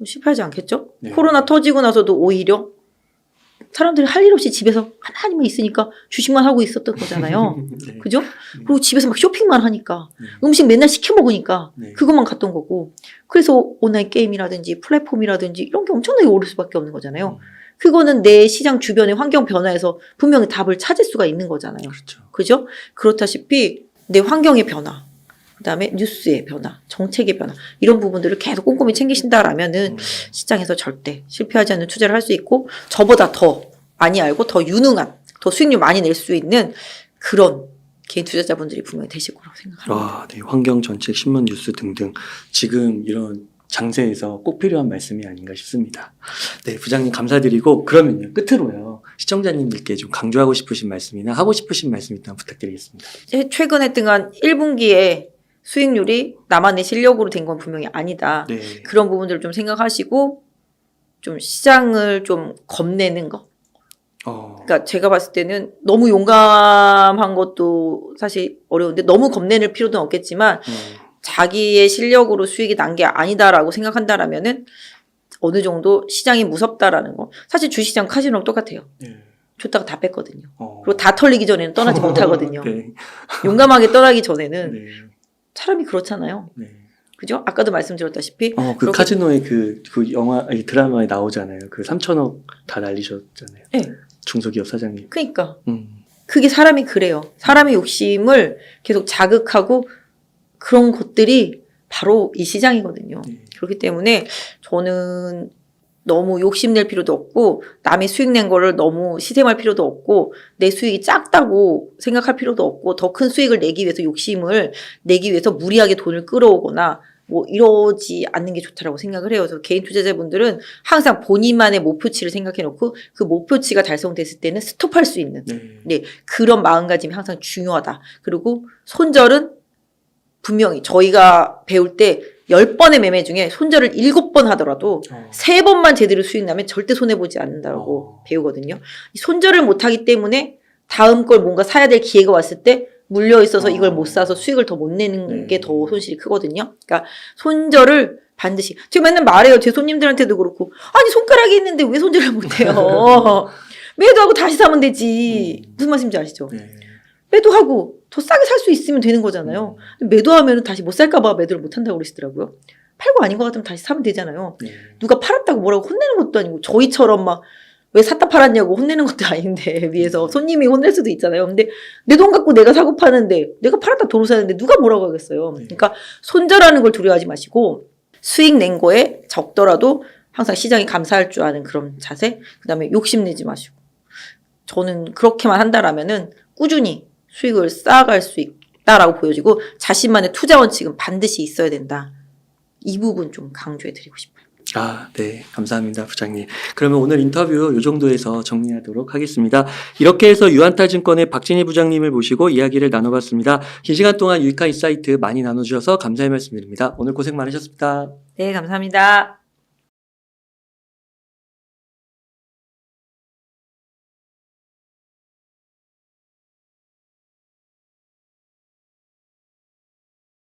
실패하지 않겠죠? 네. 코로나 터지고 나서도 오히려 사람들이 할 일 없이 집에서 하나님만 있으니까 주식만 하고 있었던 거잖아요. 네. 그죠? 그리고 집에서 막 쇼핑만 하니까 네. 음식 맨날 시켜 먹으니까 네. 그것만 갔던 거고 그래서 온라인 게임이라든지 플랫폼이라든지 이런 게 엄청나게 오를 수밖에 없는 거잖아요. 그거는 내 시장 주변의 환경 변화에서 분명히 답을 찾을 수가 있는 거잖아요. 그렇죠. 그죠? 그렇다시피 내 환경의 변화, 그다음에 뉴스의 변화, 정책의 변화 이런 부분들을 계속 꼼꼼히 챙기신다라면은 시장에서 절대 실패하지 않는 투자를 할 수 있고 저보다 더 많이 알고 더 유능한, 더 수익률 많이 낼 수 있는 그런 개인 투자자분들이 분명히 되실 거라고 생각합니다. 와, 네, 환경 정책, 신문 뉴스 등등 지금 이런 장세에서 꼭 필요한 말씀이 아닌가 싶습니다. 네, 부장님 감사드리고 그러면요 끝으로요 시청자님들께 좀 강조하고 싶으신 말씀이나 하고 싶으신 말씀 일단 부탁드리겠습니다. 최근에 등한 1분기에 수익률이 나만의 실력으로 된 건 분명히 아니다. 네, 그런 부분들을 좀 생각하시고 좀 시장을 좀 겁내는 거. 그러니까 제가 봤을 때는 너무 용감한 것도 사실 어려운데 너무 겁내는 필요는 없겠지만 자기의 실력으로 수익이 난 게 아니다라고 생각한다라면은 어느 정도 시장이 무섭다라는 거. 사실 주식시장 카지노랑 똑같아요. 네. 줬다가 다 뺐거든요. 그리고 다 털리기 전에는 떠나지 못하거든요. 네. 용감하게 떠나기 전에는 네. 사람이 그렇잖아요. 네. 그죠? 아까도 말씀드렸다시피 그 그렇게- 카지노의 그 영화, 아니, 드라마에 나오잖아요. 그 3천억 다 날리셨잖아요. 네. 중소기업 사장님. 그러니까 그게 사람이 그래요. 사람의 욕심을 계속 자극하고 그런 것들이 바로 이 시장이거든요. 네. 그렇기 때문에 저는 너무 욕심낼 필요도 없고 남의 수익 낸 거를 너무 시샘할 필요도 없고 내 수익이 작다고 생각할 필요도 없고 더 큰 수익을 내기 위해서 욕심을 내기 위해서 무리하게 돈을 끌어오거나 뭐 이러지 않는 게 좋다라고 생각을 해요. 그래서 개인 투자자분들은 항상 본인만의 목표치를 생각해 놓고 그 목표치가 달성됐을 때는 스톱할 수 있는 네, 그런 마음가짐이 항상 중요하다. 그리고 손절은 분명히 저희가 배울 때 10번의 매매 중에 손절을 7번 하더라도 3번만 제대로 수익 나면 절대 손해보지 않는다고 배우거든요. 이 손절을 못하기 때문에 다음 걸 뭔가 사야 될 기회가 왔을 때 물려 있어서 이걸 못 사서 수익을 더 못 내는 게 더 손실이 크거든요. 그러니까 손절을 반드시 제가 맨날 말해요. 제 손님들한테도 그렇고 아니 손가락이 있는데 왜 손절을 못해요. 매도하고 다시 사면 되지. 무슨 말씀인지 아시죠? 네. 매도하고 더 싸게 살 수 있으면 되는 거잖아요. 매도하면 다시 못 살까봐 매도를 못 한다고 그러시더라고요. 팔고 아닌 것 같으면 다시 사면 되잖아요. 네. 누가 팔았다고 뭐라고 혼내는 것도 아니고 저희처럼 막 왜 샀다 팔았냐고 혼내는 것도 아닌데 위에서 손님이 혼낼 수도 있잖아요. 근데 내 돈 갖고 내가 사고 파는데 내가 팔았다 도로 사는데 누가 뭐라고 하겠어요. 그러니까 손절하는 걸 두려워하지 마시고 수익 낸 거에 적더라도 항상 시장이 감사할 줄 아는 그런 자세, 그다음에 욕심내지 마시고 저는 그렇게만 한다라면은 꾸준히 수익을 쌓아갈 수 있다라고 보여지고 자신만의 투자 원칙은 반드시 있어야 된다. 이 부분 좀 강조해드리고 싶어요. 네. 감사합니다, 부장님. 그러면 오늘 인터뷰 이 정도에서 정리하도록 하겠습니다. 이렇게 해서 유한타증권의 박진희 부장님을 모시고 이야기를 나눠봤습니다. 긴 시간 동안 유익한 인사이트 많이 나눠주셔서 감사의 말씀드립니다. 오늘 고생 많으셨습니다. 네, 감사합니다.